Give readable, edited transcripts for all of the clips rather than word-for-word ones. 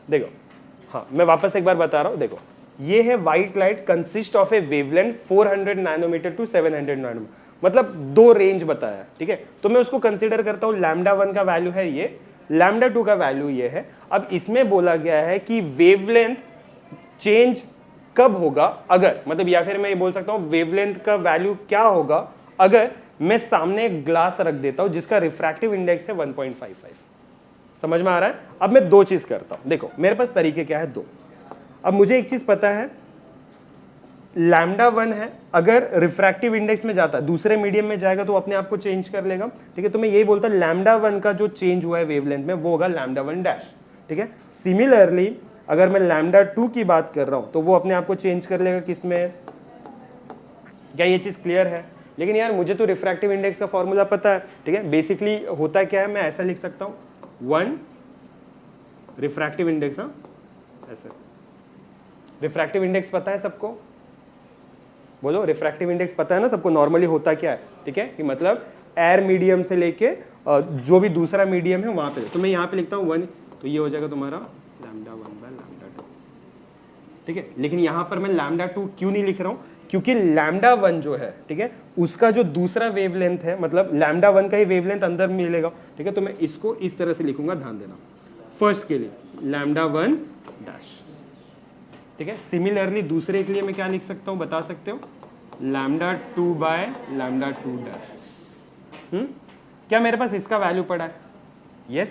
देखो, हाँ मैं वापस एक बार बता रहा हूँ, देखो ये है white light consist of a wavelength 400 nanometre to 700 nanometre, मतलब दो रेंज बताया है, ठीक है। तो मैं उसको कंसीडर करता हूँ, लैम्डा 1 का वैल्यू है ये, लैम्डा 2 का वैल्यू ये है। अब इसमें बोला गया है कि वेवलेंथ चेंज कब होगा, अगर मतलब, या फिर मैं ये बोल सकता हूँ वेवलेंथ का वैल्यू क्या होगा अगर मैं सामने एक ग्लास रख देता हूं जिसका रिफ्रैक्टिव इंडेक्स है 1.55। समझ में आ रहा है? अब मैं दो चीज करता हूं, देखो मेरे पास तरीके क्या है, दो। अब मुझे एक चीज पता है, लैम्डा 1 है, अगर रिफ्रैक्टिव इंडेक्स में जाता है दूसरे मीडियम में जाएगा तो अपने आप को चेंज कर लेगा, ठीक है। तो मैं यही बोलता लैम्डा 1 का जो चेंज हुआ है वेवलेंथ में वो होगा लैम्डा 1 डैश, ठीक है। सिमिलरली अगर मैं लैम्डा 2 की बात कर रहा हूं तो वो अपने आप को चेंज कर लेगा किसमें, क्या ये चीज क्लियर है? लेकिन यार मुझे तो रिफ्रैक्टिव इंडेक्स का फॉर्मूला पता है, ठीक है। बेसिकली होता क्या है, मैं ऐसा लिख सकता हूं 1 रिफ्रैक्टिव इंडेक्स, हाँ ऐसे। रिफ्रैक्टिव इंडेक्स पता है सबको? बोलो, रिफ्रैक्टिव इंडेक्स पता है ना सबको, नॉर्मली होता क्या है, ठीक है, कि मतलब एयर मीडियम से लेके जो भी दूसरा मीडियम है वहां पे। तो मैं यहाँ पे लिखता हूँ 1, तो ये हो जाएगा तुम्हारा लैम्डा 1 बाय लैम्डा 2, ठीक है। लेकिन यहाँ पर मैं लैम्डा 2 क्यों नहीं लिख रहा हूँ, क्योंकि लैम्डा 1 जो है, ठीक है, उसका जो दूसरा वेवलेंथ है, मतलब लैम्डा 1 का ही वेवलेंथ अंदर मिलेगा, ठीक है। तो मैं इसको इस तरह से लिखूंगा, ध्यान देना, फर्स्ट के लिए लैम्डा 1 डैश, ठीक है। सिमिलरली दूसरे के लिए मैं क्या लिख सकता हूँ, बता सकते हो, लैम्डा 2 बाय लैम्डा 2 डैश। क्या मेरे पास इसका वैल्यू पड़ा है? यस,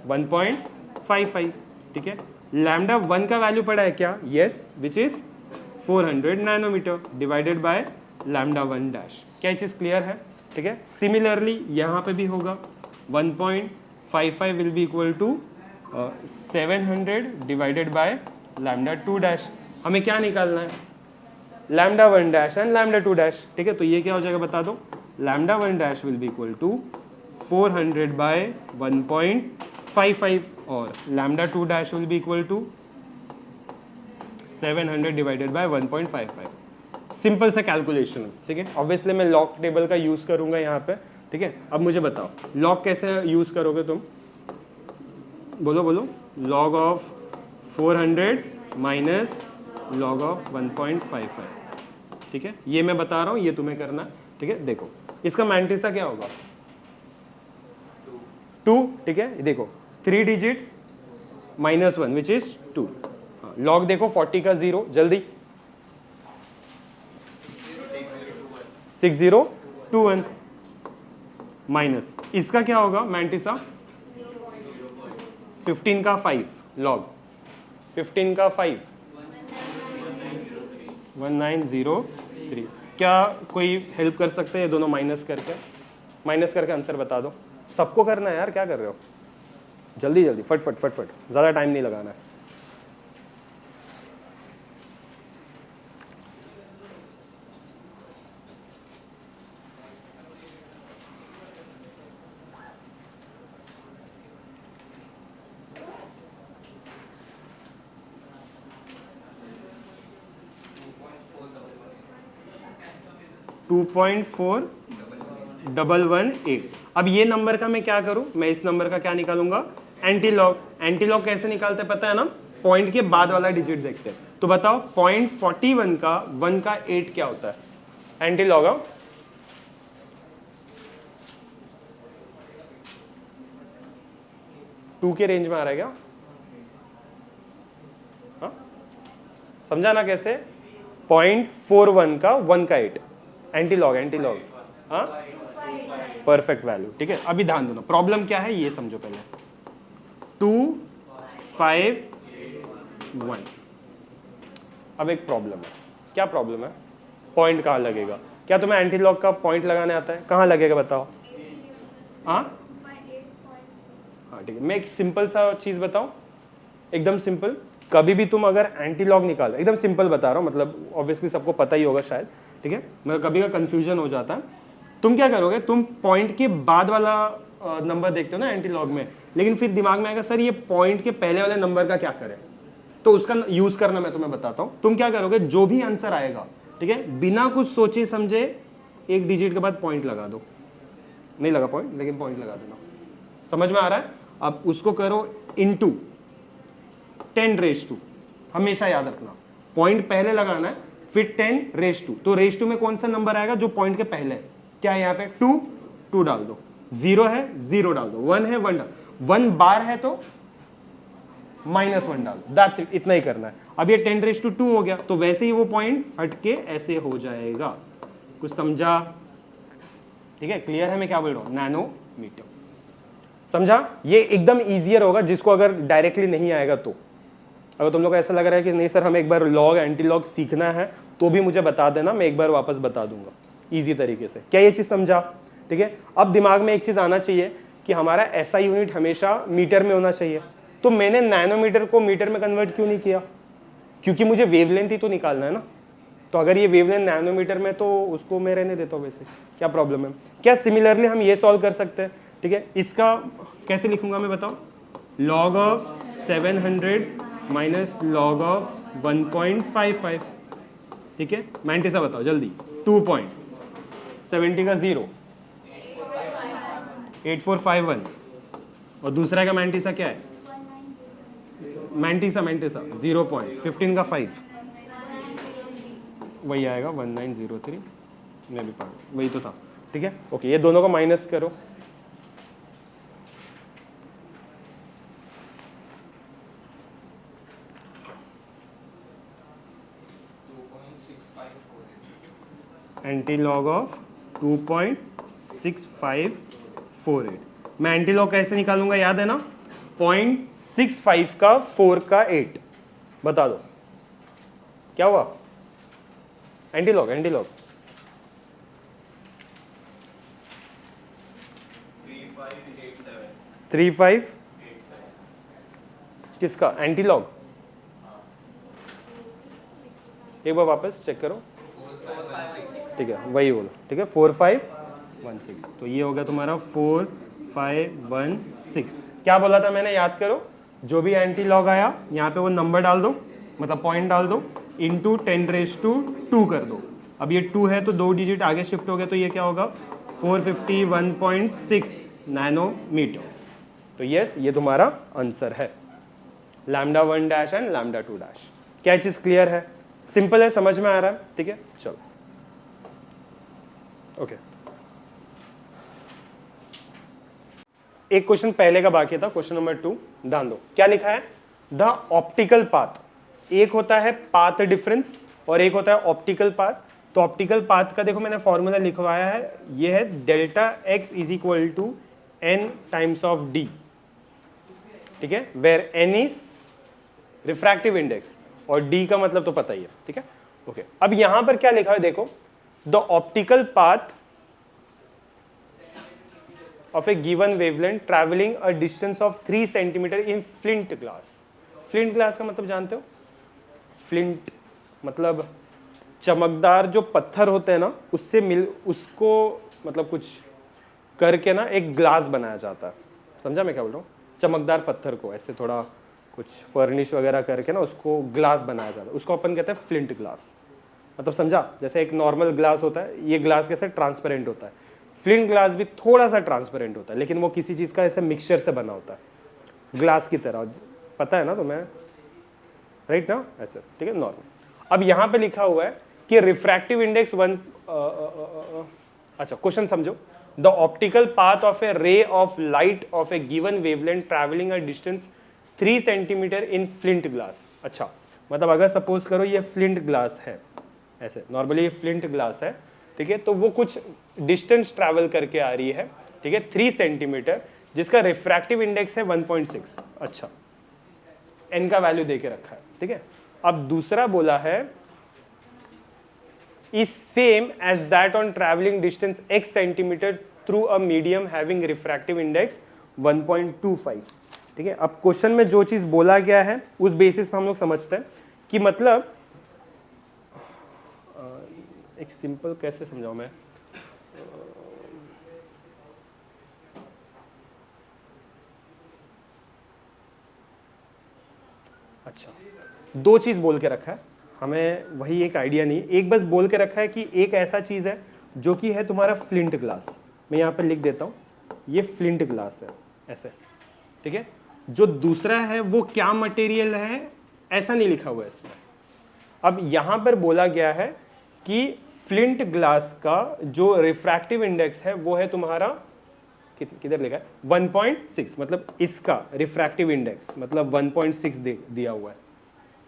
1.55, ठीक है। लैम्डा 1 का वैल्यू पड़ा है क्या? Yes, which is 400 nanometre divided by lambda 1 dash. क्या ये चीज क्लियर है? ठीक है। सिमिलरली यहाँ पे भी होगा 1.55 will be equal to 700 divided by lambda 2 dash. हमें क्या निकालना है? Lambda 1 dash and lambda 2 dash, ठीक है। तो ये क्या हो जाएगा बता दो, lambda 1 dash will be equal to 400 by 1.55 और lambda 2 dash will be equal to 700 divided by 1.55। Simple सा कैलकुलेशन, ठीक है। ऑब्वियसली मैं लॉग टेबल का यूज करूंगा यहाँ पे, ठीक है। अब मुझे बताओ लॉग कैसे यूज करोगे तुम, बोलो बोलो। Log of 400 minus log of 1.55, ठीक है। ये मैं बता रहा हूँ, ये तुम्हें करना, ठीक है। देखो इसका मैंटिसा क्या होगा, 2, ठीक है। देखो 3 digit minus 1 which is 2। Log देखो 40 का 0, जल्दी 6021 माइनस इसका क्या होगा मैंटिसा, 15 का 5, लॉग 15 का 5 1903। क्या कोई हेल्प कर सकते हैं? ये दोनों माइनस करके आंसर बता दो। सबको करना है यार, क्या कर रहे हो, जल्दी जल्दी फट फट, ज्यादा टाइम नहीं लगाना है। टू 2.4118। अब ये नंबर का मैं क्या करूं, मैं इस नंबर का क्या निकालूंगा, एंटी लॉग। एंटी लॉग कैसे निकालते हैं पता है ना, पॉइंट के बाद वाला डिजिट देखते हैं। तो बताओ 0.41 का 1 का 8 क्या होता है, एंटी लॉग ऑफ 2 के रेंज में आ रहा है क्या? हाँ समझा ना कैसे, 0.41 का 1 का 8, एंटी लॉग हाँ परफेक्ट वैल्यू, ठीक है। अभी ध्यान देना प्रॉब्लम क्या है ये समझो पहले, 251। अब एक प्रॉब्लम है, क्या प्रॉब्लम है, पॉइंट कहाँ लगेगा? क्या तुम्हें एंटी लॉग का पॉइंट लगाने आता है? कहाँ लगेगा बताओ? हाँ ठीक है, मैं एक सिंपल सा चीज बताऊं, एकदम सिंपल। कभी भी तुम अगर एंटी लॉग निकालो, एकदम सिंपल बता रहा हूं, मतलब ऑब्वियसली सबको पता ही होगा शायद, ठीक है। मतलब कभी का कंफ्यूजन हो जाता है। तुम क्या करोगे, तुम पॉइंट के बाद वाला नंबर देखते हो ना एंटी लॉग में, लेकिन फिर दिमाग में आएगा सर ये पॉइंट के पहले वाले नंबर का क्या करें, तो उसका यूज करना मैं तुम्हें बताता हूं। तुम क्या करोगे, जो भी आंसर आएगा, ठीक है, बिना कुछ सोचे समझे एक डिजिट के बाद पॉइंट लगा दो। नहीं लगा पॉइंट, लेकिन पॉइंट लगा देना। समझ में आ रहा है? अब उसको करो इनटू, 10 रेज टू, हमेशा याद रखना पॉइंट पहले लगाना है फिर 10 रेज टू। तो रेज टू में कौन सा नंबर आएगा जो पॉइंट के पहले है, क्या है यहाँ पे 2 डाल दो, 0 है 0 डाल दो, 1 है 1 डाल, 1 बार है तो -1 डाल, दैट्स इट, इतना ही करना है। अब ये 10 रेज टू 2 हो गया, तो वैसे ही वो पॉइंट हटके ऐसे हो जाएगा। कुछ समझा? ठीक है, क्लियर है मैं क्या बोल रहा हूं? नैनोमीटर, समझा? ये एकदम इजियर होगा जिसको अगर डायरेक्टली नहीं आएगा तो। अगर तुम लोग को ऐसा लग रहा है कि नहीं सर हमें एक बार लॉग एंटी लॉग सीखना है तो भी मुझे बता देना, मैं एक बार वापस बता दूंगा इजी तरीके से। क्या ये चीज समझा? ठीक है, अब दिमाग में एक चीज आना चाहिए कि हमारा ऐसा यूनिट हमेशा मीटर में होना चाहिए। तो मैंने नैनोमीटर को मीटर में कन्वर्ट क्यों नहीं किया? क्योंकि मुझे वेवलेंथ ही तो निकालना है ना। तो अगर ये वेवलेंथ नैनोमीटर में तो उसको मैं रहने देता हूँ, वैसे क्या प्रॉब्लम है? क्या सिमिलरली हम ये सॉल्व कर सकते हैं? ठीक है, इसका कैसे लिखूंगा मैं बताओ? log of 700 minus log of 1.55। ठीक है, 90 सा बताओ जल्दी। 2.70 का 0 8451 और दूसरा का 90 सा क्या है? 90 सा 0.15 का 5 वही आएगा 1903। मैं भी पढ़ वही तो था। ठीक है, ओके, ये दोनों को माइनस करो। Anti log of 2.6548। मैं एंटी लॉग कैसे निकालूंगा याद है ना? 0.65 का 4 का 8। बता दो क्या हुआ? एंटी लॉग 3587 किसका एंटी लॉग? एक बार वापस चेक करो। ठीक है, वही बोलो। ठीक है, 4516। तो ये हो गया तुम्हारा 4516। क्या बोला था मैंने, याद करो? जो भी एंटी लॉग आया यहाँ पे वो नंबर डाल दो, मतलब पॉइंट डाल दो, इंटू 10 रेज टू 2 कर दो। अब ये 2 है तो 2 डिजिट आगे शिफ्ट हो गया, तो ये क्या होगा? 451.6 नैनोमीटर। तो यस, ये तुम्हारा आंसर है, λ1 डैश एंड λ2 डैश। क्या चीज क्लियर है? सिंपल है, समझ में आ रहा है? ठीक है, चलो ओके। एक क्वेश्चन पहले का बाकी था, क्वेश्चन नंबर 2, ध्यान दो। क्या लिखा है? The optical path. एक होता है पाथ डिफरेंस और एक होता है ऑप्टिकल पाथ। तो ऑप्टिकल पाथ का देखो मैंने फॉर्मूला लिखवाया है, ये है delta x is equal to n times of d. ठीक है, where n is refractive index और डी का मतलब तो पता ही है। ठीक है, ओके। अब यहां पर क्या लिखा है देखो, the optical path of a given wavelength traveling a distance of 3 centimeter in flint glass। flint glass का मतलब जानते हो? flint मतलब चमकदार जो पत्थर होते हैं ना, उससे उसको मतलब कुछ करके ना एक ग्लास बनाया जाता है। समझा मैं क्या बोल रहा हूँ? चमकदार पत्थर को ऐसे थोड़ा कुछ फर्निश वगैरह करके ना उसको ग्लास बनाया जाता है, उसको अपन कहते हैं फ्लिंट ग्लास। मतलब समझा? जैसे एक नॉर्मल ग्लास होता है, ये ग्लास कैसे ट्रांसपेरेंट होता है, फ्लिंट ग्लास भी थोड़ा सा ट्रांसपेरेंट होता है, लेकिन वो किसी चीज का ऐसे मिक्सचर से बना होता है, ग्लास की तरह। पता है ना तुम्हें? राइट ना? ऐसे। ठीक है, नॉर्मल। अब यहां पे लिखा हुआ है कि रिफ्रैक्टिव इंडेक्स 1। अच्छा, क्वेश्चन समझो। The optical path of A ray of light of A given wavelength travelling a distance 3 centimetre in flint glass. अच्छा, मतलब अगर सपोज करो ये फ्लिंट ग्लास है, ऐसे नॉर्मली ये फ्लिंट ग्लास है, ठीक है, तो वो कुछ डिस्टेंस ट्रैवल करके आ रही है, ठीक है, 3 सेंटीमीटर, जिसका रिफ्रैक्टिव इंडेक्स है 1.6। अच्छा, एन का वैल्यू देके रखा है। ठीक है, अब दूसरा बोला है is same as that on traveling distance x centimeter through a medium having refractive index 1.25। ठीक है, अब क्वेश्चन में जो चीज बोला गया है उस बेसिस पे हम लोग समझते हैं कि मतलब एक सिंपल कैसे समझाऊं मैं? अच्छा, दो चीज बोल के रखा है हमें, वही एक आइडिया नहीं, एक बस बोल के रखा है कि एक ऐसा चीज है जो कि है तुम्हारा फ्लिंट ग्लास। मैं यहाँ पे लिख देता हूँ, ये फ्लिंट ग्लास है ऐसे। ठीक है, जो दूसरा है वो क्या मटेरियल है ऐसा नहीं लिखा हुआ है इसमें। अब यहां पर बोला गया है कि फ्लिंट ग्लास का जो रिफ्रैक्टिव इंडेक्स है वो है तुम्हारा किधर लिखा है 1.6, मतलब इसका रिफ्रैक्टिव इंडेक्स मतलब 1.6 दिया हुआ है,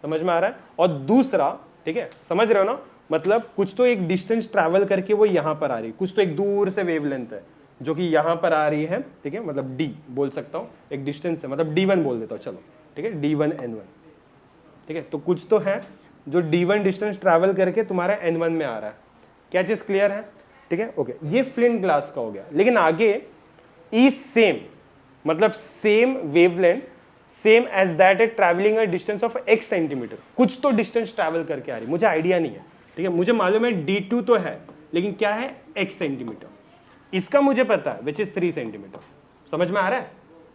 समझ में आ रहा है। और दूसरा, ठीक है, समझ रहे हो ना, मतलब कुछ तो एक डिस्टेंस ट्रैवल करके वो यहां पर आ रही है, कुछ तो एक दूर से वेवलेंथ है जो कि यहां पर आ रही है, ठीक है, मतलब डी बोल सकता हूं, एक डिस्टेंस है, मतलब d1 बोल देता हूं, चलो ठीक है, d1 n1, ठीक है। तो कुछ तो है जो d1 डिस्टेंस ट्रैवल करके तुम्हारा n1 में आ रहा है। क्या चीज क्लियर है? ठीक है, ओके, ये फ्लिंट ग्लास का हो गया। लेकिन आगे इज सेम, मतलब same wavelength, same as that a travelling a distance of x centimetre, कुछ तो डिस्टेंस ट्रैवल करके आ रही, मुझे आइडिया नहीं है, ठीक है, मुझे मालूम है d2 तो है, लेकिन क्या है x सेंटीमीटर, इसका मुझे पता है विच इज 3 सेंटीमीटर, समझ में आ रहा है,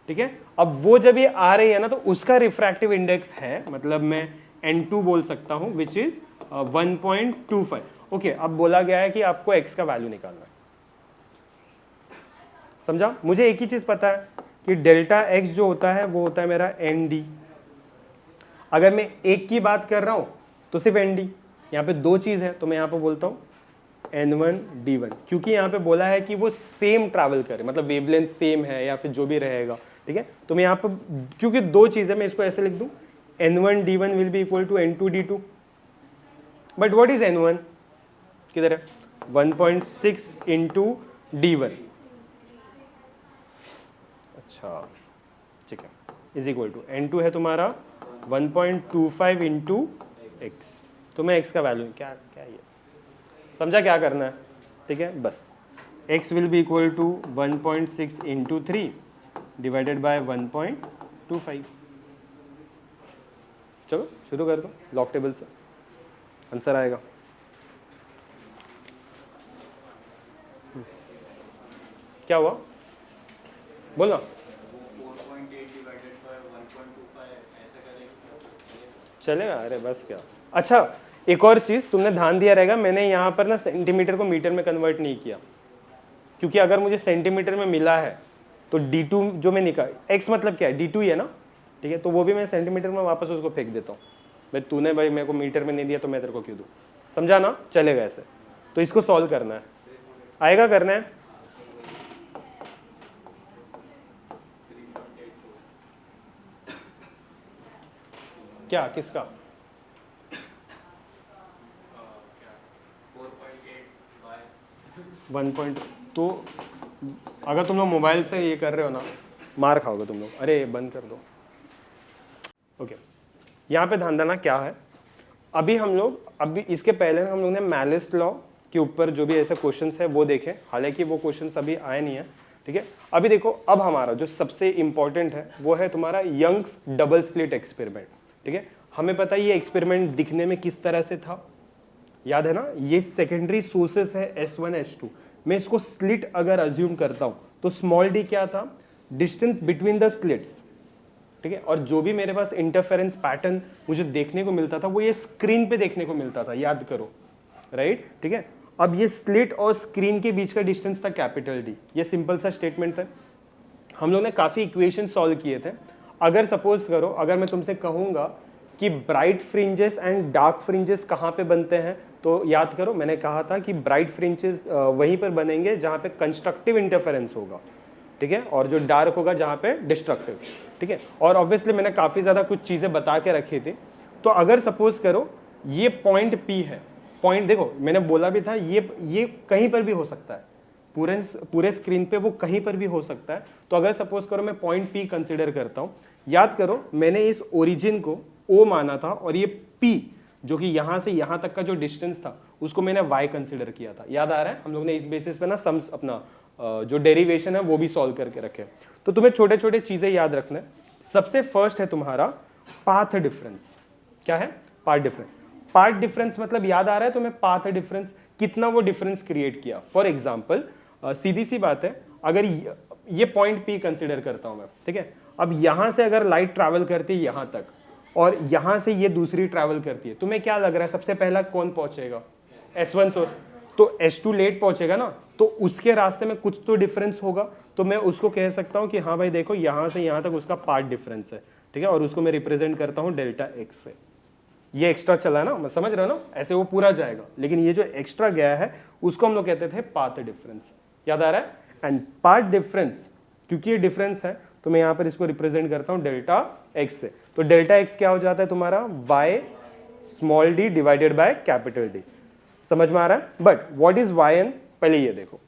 ठीक है। अब वो जब ये आ रही है ना तो उसका रिफ्रैक्टिव इंडेक्स है, मतलब मैं n2 बोल सकता हूं विच इज 1.25। ओके, अब बोला गया है कि आपको x का वैल्यू निकालना है, समझा। मुझे एक ही चीज पता है कि डेल्टा x जो होता है वो होता है मेरा nd। अगर मैं एक की बात कर रहा हूं तो सिर्फ nd, यहाँ पे दो चीज है तो मैं यहाँ पे बोलता हूँ n1 d1, क्योंकि यहाँ पे बोला है कि वो सेम ट्रैवल करे, मतलब वेवलेंथ सेम है या फिर जो भी रहेगा, ठीक है। तो मैं यहाँ पे, क्योंकि दो चीजें, मैं इसको ऐसे लिख दूं n1 d1 will be equal to n2 d2, but what is n1, किधर है 1.6 इंटू d1, अच्छा ठीक है, इज इक्वल टू n2 है तुम्हारा 1.25 इंटू एक्स। तो मैं x का वैल्यू क्या क्या ये समझा क्या करना है, ठीक है, बस x will be equal to 1.6 into 3 divided by 1.25। चलो शुरू कर दो, लॉग टेबल से आंसर आएगा। क्या हुआ बोलना, चलेगा, अरे बस क्या। अच्छा एक और चीज तुमने ध्यान दिया रहेगा, मैंने यहाँ पर ना सेंटीमीटर को मीटर में कन्वर्ट नहीं किया, क्योंकि अगर मुझे सेंटीमीटर में मिला है तो d2 जो मैं निकाल, x मतलब क्या है d2 ही है ना, ठीक है, तो वो भी मैं सेंटीमीटर में वापस उसको फेंक देता हूँ। भाई तूने भाई मेरे को मीटर में नहीं दिया तो मैं तेरे को क्यों दूँ, समझा ना, चलेगा ऐसे। तो इसको सॉल्व करना है, आएगा करना है। क्या किसका 1 तो अगर तुम लोग मोबाइल से ये कर रहे हो ना मार खाओगे तुम लोग, अरे बंद कर दो। ओके, यहाँ पे ध्यान देना क्या है, अभी इसके पहले हम लोग ने मैलिस लॉ के ऊपर जो भी ऐसे क्वेश्चंस है वो देखे, हालांकि वो क्वेश्चंस अभी आए नहीं है, ठीक है। अभी देखो, अब हमारा जो सबसे इंपॉर्टेंट है वो है तुम्हारा यंग्स डबल स्लिट एक्सपेरिमेंट, ठीक है। हमें पता है ये एक्सपेरिमेंट दिखने में किस तरह से था, याद है ना, ये सेकेंडरी सोर्सेस है S1 S2, मैं इसको स्लिट अगर अज्यूम करता हूं तो स्मॉल डी क्या था, डिस्टेंस बिटवीन द स्लिट्स, ठीक है। और जो भी मेरे पास इंटरफेरेंस पैटर्न मुझे देखने को मिलता था वो ये स्क्रीन पे देखने को मिलता था, याद करो, राइट, ठीक है। अब ये स्लिट और स्क्रीन के बीच का डिस्टेंस था कैपिटल डी, ये सिंपल सा स्टेटमेंट था। हम लोग ने काफी इक्वेशन सॉल्व किए थे। अगर सपोज करो, अगर मैं तुमसे कहूंगा कि bright fringes and dark fringes कहाँ पे बनते हैं, तो याद करो मैंने कहा था कि ब्राइट फ्रिंजेस वहीं पर बनेंगे जहाँ पे कंस्ट्रक्टिव इंटरफेरेंस होगा, ठीक है, और जो डार्क होगा जहाँ पे डिस्ट्रक्टिव, ठीक है। और ऑब्वियसली मैंने काफ़ी ज़्यादा कुछ चीज़ें बता के रखी थी। तो अगर सपोज करो ये पॉइंट P है, पॉइंट देखो मैंने बोला भी था ये कहीं पर भी हो सकता है, पूरे स्क्रीन पे वो कहीं पर भी हो सकता है। तो अगर सपोज करो मैं पॉइंट P कंसिडर करता हूँ, याद करो मैंने इस ओरिजिन को O माना था और ये P जो कि यहां से यहां तक का जो डिस्टेंस था उसको मैंने y कंसिडर किया था, याद आ रहा है। हम लोग ने इस बेसिस पे ना सम्स अपना जो डेरिवेशन है वो भी सॉल्व करके रखे। तो तुम्हें छोटे छोटे चीजें याद रखना है। सबसे फर्स्ट है तुम्हारा पाथ डिफरेंस। क्या है? Path difference. पाथ डिफरेंस मतलब याद आ रहा है तुम्हें पाथ डिफरेंस, कितना वो डिफरेंस क्रिएट किया। फॉर एग्जाम्पल सीधी सी बात है, अगर ये पॉइंट P कंसिडर करता हूं मैं, ठीक है। अब यहां से अगर लाइट ट्रैवल करती है यहां तक और यहां से ये दूसरी ट्रैवल करती है, तुम्हें क्या लग रहा है सबसे पहला कौन पहुंचेगा? S1 source. तो S2 लेट पहुंचेगा ना, तो तो उसके रास्ते में कुछ तो डिफरेंस होगा, तो मैं उसको कह सकता हूं कि हाँ भाई देखो यहां से यहां तक उसका पार्ट डिफरेंस है, ठीक है, और उसको मैं रिप्रेजेंट करता हूं डेल्टा एक्स से। ये एक्स्ट्रा चला ना, मैं समझ रहे हो ना, ऐसे वो पूरा जाएगा, लेकिन ये जो एक्स्ट्रा गया है उसको हम लोग कहते थे पाथ डिफरेंस। याद आ रहा है? एंड पाथ डिफरेंस, क्योंकि ये डिफरेंस है तो मैं यहां पर इसको रिप्रेजेंट करता हूं डेल्टा एक्स से। तो डेल्टा एक्स क्या हो जाता है तुम्हारा, y small d divided by capital D. समझ में आ रहा है? But what is y n, पहले ये देखो,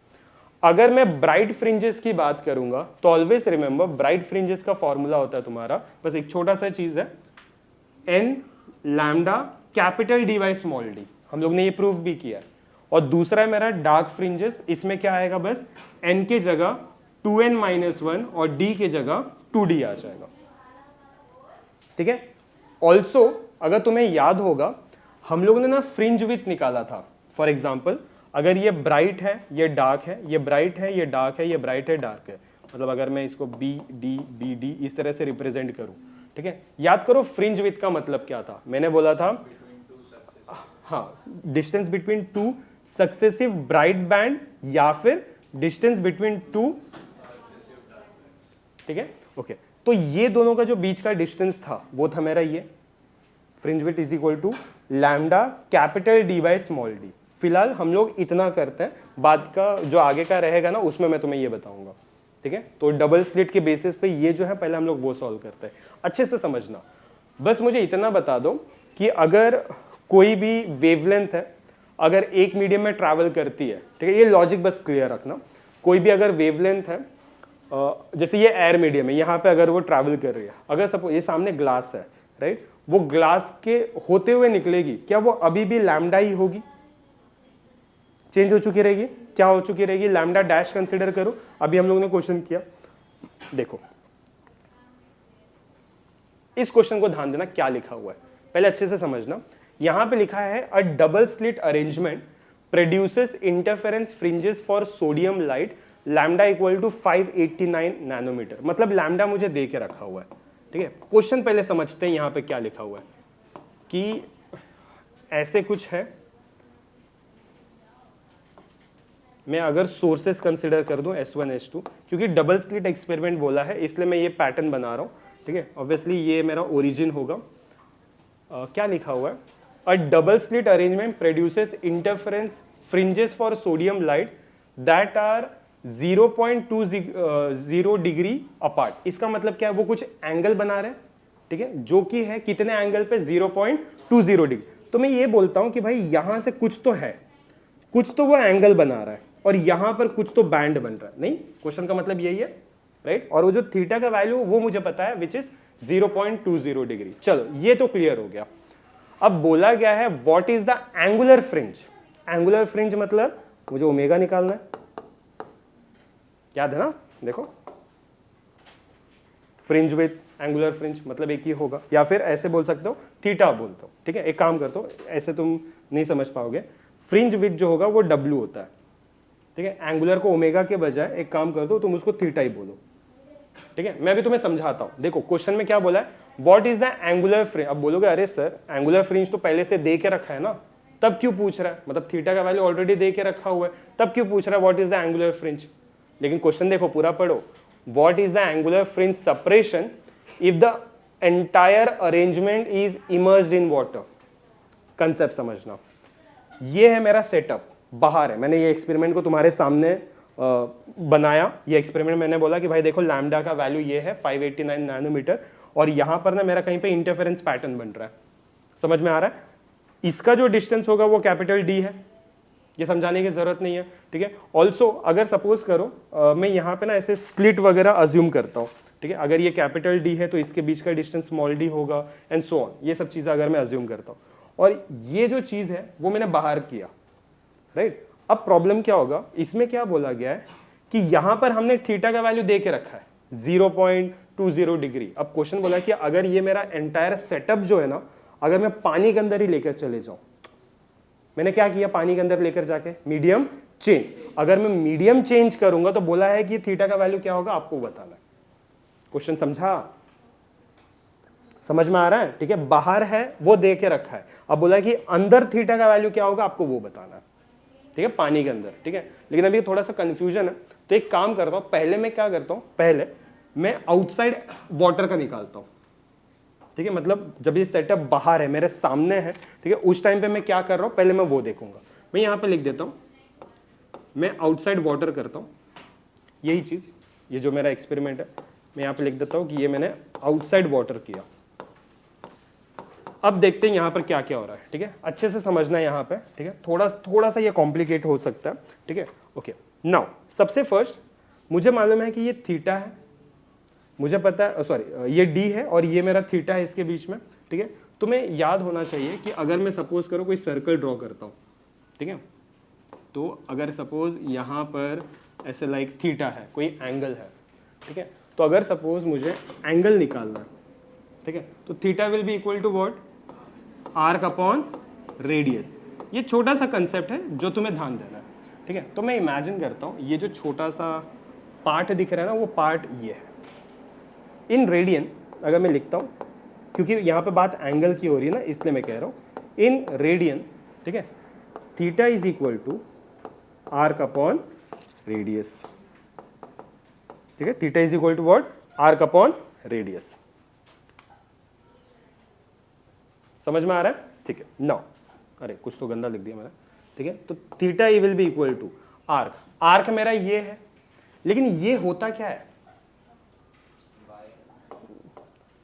अगर मैं ब्राइट फ्रिंजेस की बात करूंगा तो ऑलवेज रिमेंबर ब्राइट फ्रिंजेस का फॉर्मूला होता है तुम्हारा, बस एक छोटा सा चीज है, n lambda capital D by small d. हम लोग ने ये प्रूफ भी किया है। और दूसरा है मेरा डार्क फ्रिंजेस, इसमें क्या आएगा, बस एन के जगह 2n-1 और डी के जगह 2d आ जाएगा, ठीक है। ऑल्सो अगर तुम्हें याद होगा हम लोगों ने ना फ्रिंज विथ निकाला था। फॉर एग्जाम्पल अगर ये ब्राइट है ये डार्क है, ये ब्राइट है ये डार्क है, ये ब्राइट है डार्क है, मतलब अगर मैं इसको बी डी बी डी इस तरह से रिप्रेजेंट करूं, ठीक है। याद करो फ्रिंज विथ का मतलब क्या था, मैंने बोला था हाँ, distance between two successive bright band या फिर डिस्टेंस बिटवीन टू, ठीक है, ओके। तो ये दोनों का जो बीच का डिस्टेंस था वो था मेरा ये fringe width is equal to lambda capital D by small d. फिलहाल हम लोग इतना करते हैं, बाद का जो आगे का रहेगा ना उसमें मैं तुम्हें ये बताऊंगा, ठीक है। तो डबल स्लिट के बेसिस पे ये जो है पहले हम लोग वो सॉल्व करते हैं, अच्छे से समझना। बस मुझे इतना बता दो कि अगर कोई भी वेवलेंथ है, अगर एक मीडियम में ट्रैवल करती है, ठीक है, ये लॉजिक बस क्लियर रखना, कोई भी अगर वेवलेंथ है, जैसे ये एयर मीडियम है, यहाँ पे अगर वो ट्रैवल कर रही है, अगर सपोज ये सामने ग्लास है, राइट, वो ग्लास के होते हुए निकलेगी, क्या वो अभी भी लैम्डा ही होगी, चेंज हो चुकी रहेगी, क्या हो चुकी रहेगी, लैम्डा डैश कंसीडर करो। अभी हम लोगों ने क्वेश्चन किया, देखो इस क्वेश्चन को ध्यान देना क्या लिखा हुआ है, पहले अच्छे से समझना। यहां पे लिखा है a double slit arrangement produces interference fringes for sodium light lambda equal to 589 nanometre, मतलब लैम्डा मुझे दे के रखा हुआ है, ठीक है। क्वेश्चन पहले समझते हैं यहां पे क्या लिखा हुआ है, कि ऐसे कुछ है, मैं अगर सोर्सेस कंसीडर कर दूं S1 S2, क्योंकि डबल स्लिट एक्सपेरिमेंट बोला है इसलिए मैं ये पैटर्न बना रहा हूं, ठीक है। ऑब्वियसली ये मेरा ओरिजिन होगा। क्या लिखा हुआ है, a double slit arrangement produces interference fringes for sodium light that are 0.20 degree apart. इसका मतलब क्या है, वो कुछ एंगल बना रहे हैं, ठीक है, जो कि है कितने एंगल पे, 0.20 डिग्री। तो मैं ये बोलता हूं कि भाई यहां से कुछ तो है, कुछ तो वो एंगल बना रहा है, और यहां पर कुछ तो बैंड बन रहा है, नहीं, क्वेश्चन का मतलब यही है, राइट। और वो जो थीटा का वैल्यू वो मुझे पता है, विच इज 0.20 डिग्री। चलो ये तो क्लियर हो गया। अब बोला गया है what is the angular fringe. Angular fringe मतलब मुझे ओमेगा निकालना है, याद है ना, देखो फ्रिंज विथ एंगुलर फ्रिंज मतलब एक ही होगा, या फिर ऐसे बोल सकते हो थीटा बोलते हो, ठीक है। एक काम करते हो, ऐसे तुम नहीं समझ पाओगे, फ्रिंज विथ जो होगा वो W होता है, ठीक है। एंगुलर को ओमेगा के बजाय एक काम कर दो, तुम उसको थीटा ही बोलो, ठीक है। मैं भी तुम्हें समझाता हूं। देखो क्वेश्चन में क्या बोला है, what is the angular fringe. अब बोलोगे अरे सर एंगुलर फ्रिंज तो पहले से दे के रखा है ना, तब क्यों पूछ रहा है, मतलब थीटा का वैल्यू ऑलरेडी दे के रखा हुआ है, तब क्यों पूछ रहा है what is the angular fringe. लेकिन क्वेश्चन देखो पूरा पढ़ो, what is the angular fringe separation if the entire arrangement is immersed in water. Concept समझना, ये है मेरा सेटअप, बाहर है, मैंने ये एक्सपेरिमेंट को तुम्हारे सामने बनाया। ये एक्सपेरिमेंट मैंने बोला कि भाई देखो लैम्डा का वैल्यू ये है 589 नैनोमीटर, और यहां पर ना मेरा कहीं पे इंटरफेरेंस पैटर्न बन रहा है, समझ में आ रहा है। इसका जो डिस्टेंस होगा वो कैपिटल डी है, ये समझाने की जरूरत नहीं है, ठीक है। ऑल्सो अगर सपोज करो मैं यहाँ पे ना ऐसे स्प्लिट वगैरह अज्यूम करता हूँ, ठीक है, अगर ये कैपिटल डी है तो इसके बीच का डिस्टेंस स्मॉल डी होगा एंड सो ऑन, ये सब चीजें अगर मैं अज्यूम करता हूँ, और ये जो चीज है वो मैंने बाहर किया, राइट। अब प्रॉब्लम क्या होगा, इसमें क्या बोला गया है कि यहां पर हमने थीटा का वैल्यू दे के रखा है 0.20 डिग्री। अब क्वेश्चन बोला कि अगर ये मेरा एंटायर सेटअप जो है ना, अगर मैं पानी के अंदर ही लेकर चले जाऊं, मैंने क्या किया, पानी के अंदर लेकर जाके मीडियम चेंज, अगर मैं मीडियम चेंज करूंगा तो बोला है कि थीटा का वैल्यू क्या होगा आपको बताना है। क्वेश्चन समझा, समझ में आ रहा है, ठीक है। बाहर है वो दे के रखा है, अब बोला है कि अंदर थीटा का वैल्यू क्या होगा आपको वो बताना है, ठीक है, पानी के अंदर, ठीक है। लेकिन अभी थोड़ा सा कंफ्यूजन है, तो एक काम करता हूँ, पहले मैं क्या करता हूँ, पहले मैं आउटसाइड वाटर का निकालता हूँ, ठीक है। मतलब जब ये सेटअप बाहर है, मेरे सामने है, ठीक है, उस टाइम पे मैं क्या कर रहा हूँ, पहले मैं वो देखूंगा। मैं यहाँ पे लिख देता हूँ, मैं आउटसाइड वाटर करता हूँ, यही चीज, ये जो मेरा एक्सपेरिमेंट है, मैं यहाँ पे लिख देता हूँ कि ये मैंने आउटसाइड वाटर किया। अब देखते हैं यहाँ पर क्या क्या हो रहा है, ठीक है, अच्छे से समझना है यहाँ पे, ठीक है। थोड़ा सा ये कॉम्प्लिकेट हो सकता है, ठीक है। ओके, नाउ सबसे फर्स्ट मुझे मालूम है कि ये थीटा है, मुझे पता है, सॉरी ये डी है और ये मेरा थीटा है इसके बीच में, ठीक है। तुम्हें याद होना चाहिए कि अगर मैं सपोज करो कोई सर्कल ड्रॉ करता हूँ, ठीक है, तो अगर सपोज यहाँ पर ऐसे लाइक थीटा है, कोई एंगल है, ठीक है, तो अगर सपोज मुझे एंगल निकालना है, ठीक है, तो theta will be equal to what, arc upon radius. ये छोटा सा कंसेप्ट है जो तुम्हें ध्यान देना है, ठीक है। तो मैं इमेजिन करता हूँ ये जो छोटा सा पार्ट दिख रहा है ना, वो पार्ट ये है इन रेडियन। अगर मैं लिखता हूँ, क्योंकि यहाँ पे बात एंगल की हो रही है ना, इसलिए मैं कह रहा हूँ इन रेडियन, ठीक है, theta is equal to arc upon radius, ठीक है। Theta is equal to what, arc upon radius. समझ में आ रहा है, ठीक है। नाउ, अरे कुछ तो गंदा लिख दिया मैंने, ठीक है। तो theta e will be equal to arc, arc मेरा ये है, लेकिन ये होता क्या है,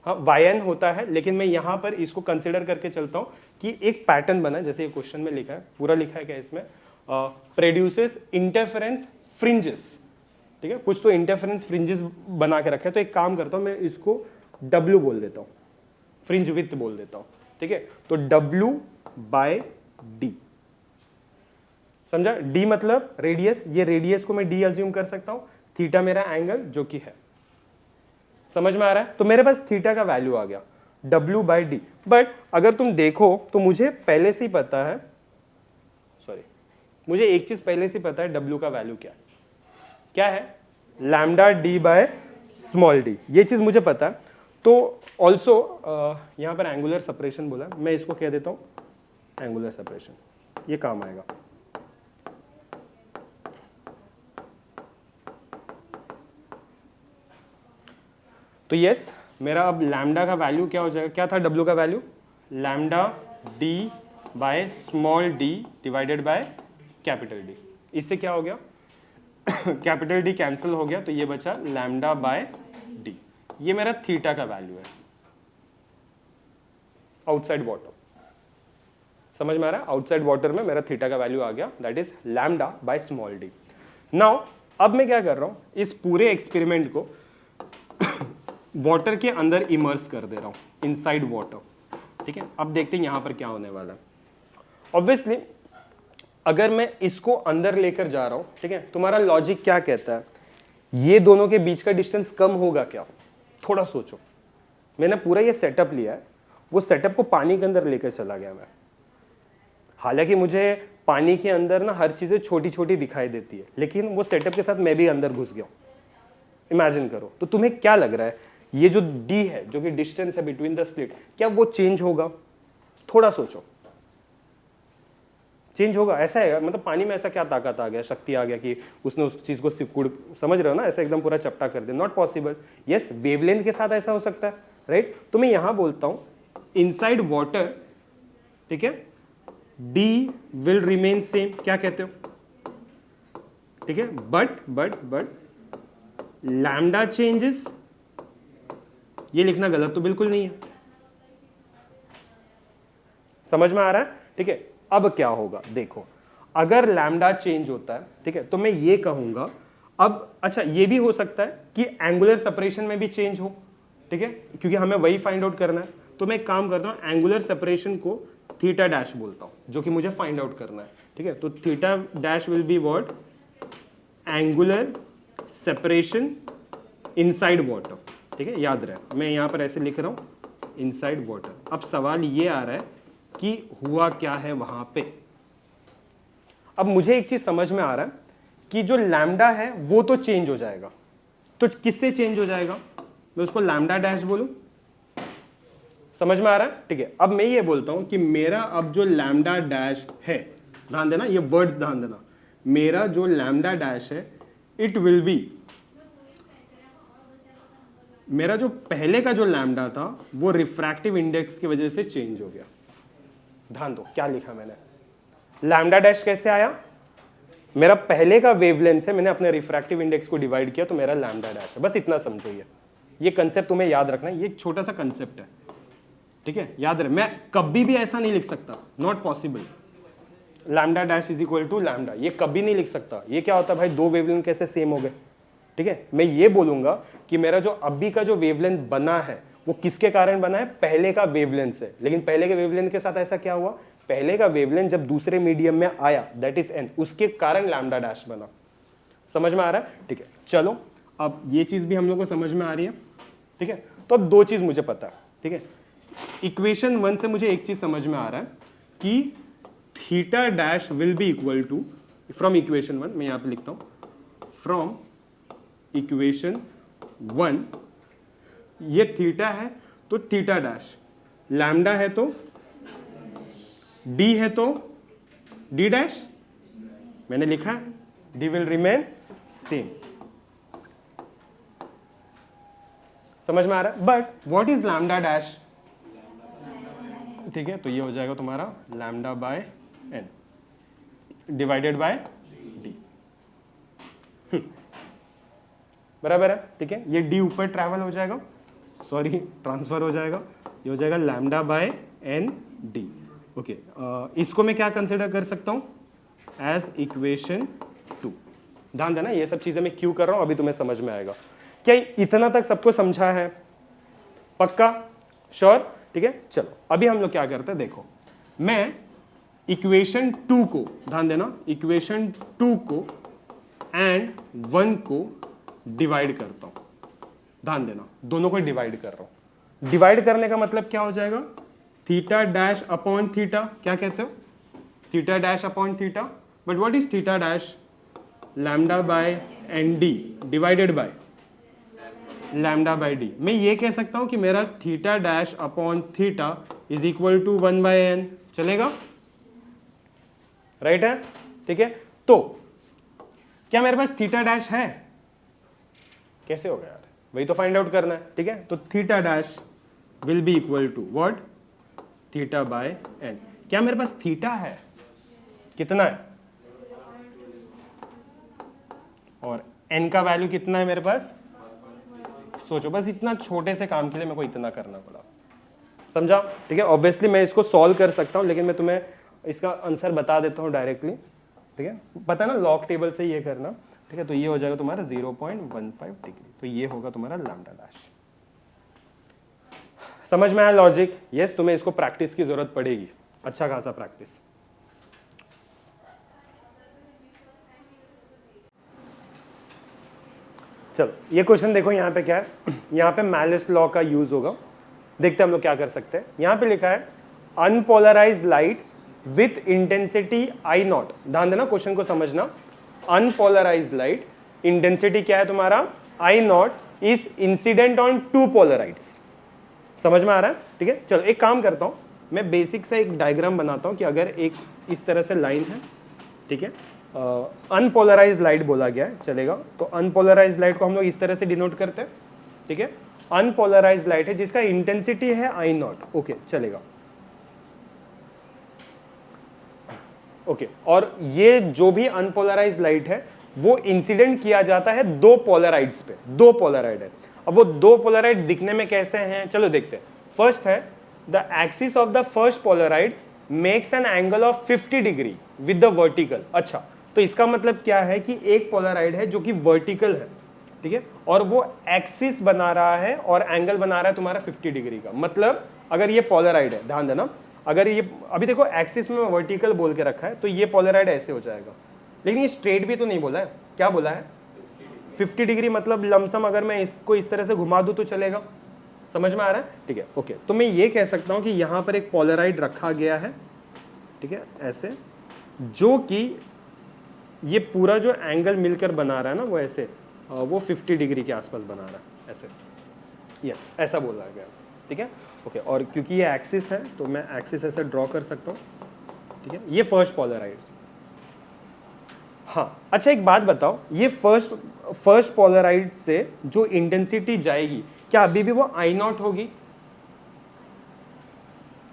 हाँ वायन होता है, लेकिन मैं यहां पर इसको कंसिडर करके चलता हूं कि एक पैटर्न बना, जैसे ये क्वेश्चन में लिखा है, पूरा लिखा है क्या इसमें, प्रोड्यूसेस इंटरफेरेंस फ्रिंजेस, ठीक है, कुछ तो इंटरफेरेंस फ्रिंजेस बना के रखा है। तो एक काम करता हूं, मैं इसको W बोल देता हूं, फ्रिंज विड्थ बोल देता हूं, ठीक है। तो W बाय डी, समझा, D मतलब रेडियस, ये रेडियस को मैं D अज्यूम कर सकता हूं, थीटा मेरा एंगल जो कि है, समझ में आ रहा है। तो मेरे पास थीटा का वैल्यू आ गया W बाई डी। बट अगर तुम देखो तो मुझे पहले से ही पता है, सॉरी, मुझे एक चीज पहले से पता है, W का वैल्यू क्या है, lambda D by small D, ये चीज मुझे पता है। तो ऑल्सो यहां पर एंगुलर सेपरेशन बोला, मैं इसको कह देता हूं एंगुलर सेपरेशन, ये काम आएगा। तो यस, मेरा अब लैम्डा का वैल्यू क्या हो जाएगा, क्या था W का value, lambda D by small d divided by capital D. इससे क्या हो गया, कैपिटल डी कैंसिल हो गया, तो ये बचा लैम्डा बाय डी। ये मेरा थीटा का वैल्यू है आउटसाइड वाटर, समझ में आ रहा है, आउटसाइड वाटर में मेरा थीटा का वैल्यू आ गया, that is lambda by small D. Now अब मैं क्या कर रहा हूं, इस पूरे एक्सपेरिमेंट को वाटर के अंदर इमर्स कर दे रहा हूं, इनसाइड वाटर, ठीक है। अब देखते हैं यहां पर क्या होने वाला है। ऑब्वियसली अगर मैं इसको अंदर लेकर जा रहा हूं, ठीक है, तुम्हारा लॉजिक क्या कहता है, ये दोनों के बीच का डिस्टेंस कम होगा क्या, थोड़ा सोचो। मैंने पूरा ये सेटअप लिया है, वो सेटअप को पानी के अंदर लेकर चला गया मैं, हालांकि मुझे पानी के अंदर ना हर चीजें छोटी छोटी दिखाई देती है, लेकिन वो सेटअप के साथ मैं भी अंदर घुस गया हूं, इमेजिन करो। तो तुम्हें क्या लग रहा है, ये जो डी है, जो कि डिस्टेंस है बिटवीन द स्लिट, क्या वो चेंज होगा, थोड़ा सोचो, चेंज होगा, ऐसा है, मतलब पानी में ऐसा क्या ताकत आ गया, शक्ति आ गया कि उसने उस चीज को सिकुड़, समझ रहे हो ना, ऐसा एकदम पूरा चपटा कर दे, नॉट पॉसिबल। यस, वेवलेंथ के साथ ऐसा हो सकता है, राइट। तो मैं यहां बोलता हूं इनसाइड वाटर, ठीक है, डी विल रिमेन सेम, क्या कहते हो, ठीक है, बट लैम्डा चेंजेस, ये लिखना गलत तो बिल्कुल नहीं है, समझ में आ रहा है, ठीक है। अब क्या होगा देखो, अगर लैम्डा चेंज होता है, ठीक है, तो मैं ये कहूंगा, अब अच्छा ये भी हो सकता है कि एंगुलर सेपरेशन में भी चेंज हो, ठीक है, क्योंकि हमें वही फाइंड आउट करना है। तो मैं एक काम करता हूं, एंगुलर सेपरेशन को थीटा डैश बोलता हूं, जो कि मुझे फाइंड आउट करना है, ठीक है। तो theta dash will be what, angular separation inside water, ठीक है, याद रहे, मैं यहां पर ऐसे लिख रहा हूं इनसाइड वाटर। अब सवाल ये आ रहा है कि हुआ क्या है वहां पे। अब मुझे एक चीज समझ में आ रहा है कि जो लैम्डा है वो तो चेंज हो जाएगा, तो किससे चेंज हो जाएगा, मैं उसको लैम्डा डैश बोलूं, समझ में आ रहा है, ठीक है। अब मैं ये बोलता हूं कि मेरा अब जो लैम्डा डैश है ध्यान देना, ये वर्ड ध्यान देना, मेरा जो लैम्डा डैश है इट विल बी, मेरा जो पहले का जो लैम्डा था वो रिफ्रैक्टिव इंडेक्स की वजह से चेंज हो गया। ध्यान दो क्या लिखा मैंने, लैम्डा डैश कैसे आया, मेरा पहले का वेवलेंथ से मैंने अपने रिफ्रैक्टिव इंडेक्स को डिवाइड किया तो मेरा लैम्डा डैश है। बस इतना समझो, ये कंसेप्ट तुम्हें याद रखना है, ये एक छोटा सा कंसेप्ट है, ठीक है, याद रहे। मैं कभी भी ऐसा नहीं लिख सकता, not possible, lambda dash is equal to lambda, ये कभी नहीं लिख सकता। ये क्या होता है भाई, दो वेवलेंथ कैसे सेम हो गए, ठीक है। मैं ये बोलूंगा कि मेरा जो अभी का जो वेवलेंथ बना है वो किसके कारण बना है, पहले का वेवलेंथ से। लेकिन पहले के वेवलेंथ के साथ ऐसा क्या हुआ, पहले का वेवलेंथ जब दूसरे मीडियम में आया दैट इज एन, उसके कारण लैम्डा डैश बना। समझ में आ रहा है, ठीक है। चलो अब ये चीज भी हम लोग को समझ में आ रही है, ठीक है। तो अब दो चीज मुझे पता है, ठीक है। इक्वेशन 1 से मुझे एक चीज समझ में आ रहा है कि theta dash will be equal to, from equation 1 मैं यहां पे लिखता हूं, फ्रॉम इक्वेशन 1 ये थीटा है तो थीटा डैश, लैम्डा है तो डी है तो डी डैश, मैंने लिखा है डी विल रिमेन सेम। समझ में आ रहा है। But what is lambda dash, ठीक है, तो ये हो जाएगा तुम्हारा lambda by n divided by d, बराबर है, ठीक है। ये डी ऊपर ट्रैवल हो जाएगा, सॉरी ट्रांसफर हो जाएगा, ये हो जाएगा lambda by n d. Okay, इसको मैं क्या कंसिडर कर सकता हूं, एज इक्वेशन 2। ध्यान देना, ये सब चीजें मैं क्यों कर रहा हूं अभी तुम्हें समझ में आएगा। क्या इतना तक सबको समझा है, पक्का, श्योर, ठीक है। चलो अभी हम लोग क्या करते हैं, देखो मैं इक्वेशन 2 को, ध्यान देना, इक्वेशन 2 को एंड 1 को डिवाइड करता हूं। ध्यान देना, दोनों को डिवाइड कर रहा हूं। डिवाइड करने का मतलब क्या हो जाएगा, थीटा डैश अपॉन थीटा, क्या कहते हो, theta dash upon theta. But what is theta dash, lambda by n d divided by lambda by d. मैं ये कह सकता हूं कि मेरा theta dash upon theta is equal to 1 by n, चलेगा, राइट है, ठीक है। तो क्या मेरे पास थीटा डैश है, कैसे होगा यार, वही तो फाइंड आउट करना है, ठीक है। तो theta dash will be equal to what, theta by n. क्या मेरे पास थीटा है, कितना है, और एन का वैल्यू कितना है मेरे पास, सोचो, बस इतना छोटे से काम के लिए मेरे को इतना करना पड़ा, समझा, ठीक है। ऑब्वियसली मैं इसको सॉल्व कर सकता हूं, लेकिन मैं तुम्हें इसका आंसर बता देता हूं डायरेक्टली, ठीक है। पता ना लॉग टेबल से ये करना, ठीक है। तो ये हो जाएगा तुम्हारा 0.15 डिग्री, तो ये होगा तुम्हारा लैम्डा डैश। समझ में आया लॉजिक, यस। तुम्हें इसको प्रैक्टिस की जरूरत पड़ेगी, अच्छा खासा प्रैक्टिस। चलो ये क्वेश्चन देखो, यहाँ पे क्या है, यहाँ पे मैलिस लॉ का यूज होगा, देखते हैं हम लोग क्या कर सकते हैं। यहाँ पे लिखा है unpolarised light with intensity I not. ध्यान देना, क्वेश्चन को समझना, अनपोलराइज्ड लाइट, इंटेंसिटी क्या है तुम्हारा I naught, is incident on to polaroids. समझ में आ रहा है, ठीक है। चलो एक काम करता हूं, मैं बेसिक सा एक डायग्राम बनाता हूं कि अगर एक इस तरह से लाइन है, ठीक है, अनपोलराइज्ड लाइट बोला गया है, चलेगा। तो अनपोलराइज्ड लाइट को हम लोग इस तरह से डिनोट करते हैं, ठीक है। अनपोलराइज्ड लाइट है जिसका इंटेंसिटी है आई नॉट, ओके, चलेगा, ओके। और ये जो भी अनपोलराइज्ड लाइट है वो इंसिडेंट किया जाता है दो पोलराइड्स पे, दो पोलराइड है। अब वो दो पोलराइड दिखने में कैसे हैं, चलो देखते हैं। फर्स्ट है the axis of the first Polaroid makes an angle of 50 degree with the vertical. अच्छा, तो इसका मतलब क्या है कि एक पोलराइड है जो कि वर्टिकल है, ठीक है, और वो एक्सिस बना रहा है और एंगल बना रहा है तुम्हारा 50 डिग्री का। मतलब अगर ये पोलराइड है, ध्यान देना, अगर ये अभी देखो एक्सिस में वर्टिकल बोल के रखा है तो ये पोलराइड ऐसे हो जाएगा, लेकिन ये स्ट्रेट भी तो नहीं बोला है, क्या बोला है 50 डिग्री, मतलब लमसम अगर मैं इसको इस तरह से घुमा दूं तो चलेगा। समझ में आ रहा है, ठीक है, ओके। तो मैं ये कह सकता हूं कि यहां पर एक पोलराइड रखा गया है, ठीक है, ऐसे, जो कि ये पूरा जो एंगल मिलकर बना रहा है ना वो ऐसे, वो 50 डिग्री के आसपास बना रहा है ऐसे, यस, ऐसा बोला गया, ठीक है, ओके। और क्योंकि ये एक्सिस है तो मैं एक्सिस ऐसे ड्रॉ कर सकता हूँ, ठीक है। ये फर्स्ट पोलराइड, हाँ अच्छा एक बात बताओ, ये फर्स्ट पोलराइड से जो इंटेंसिटी जाएगी क्या अभी भी वो आई नॉट होगी?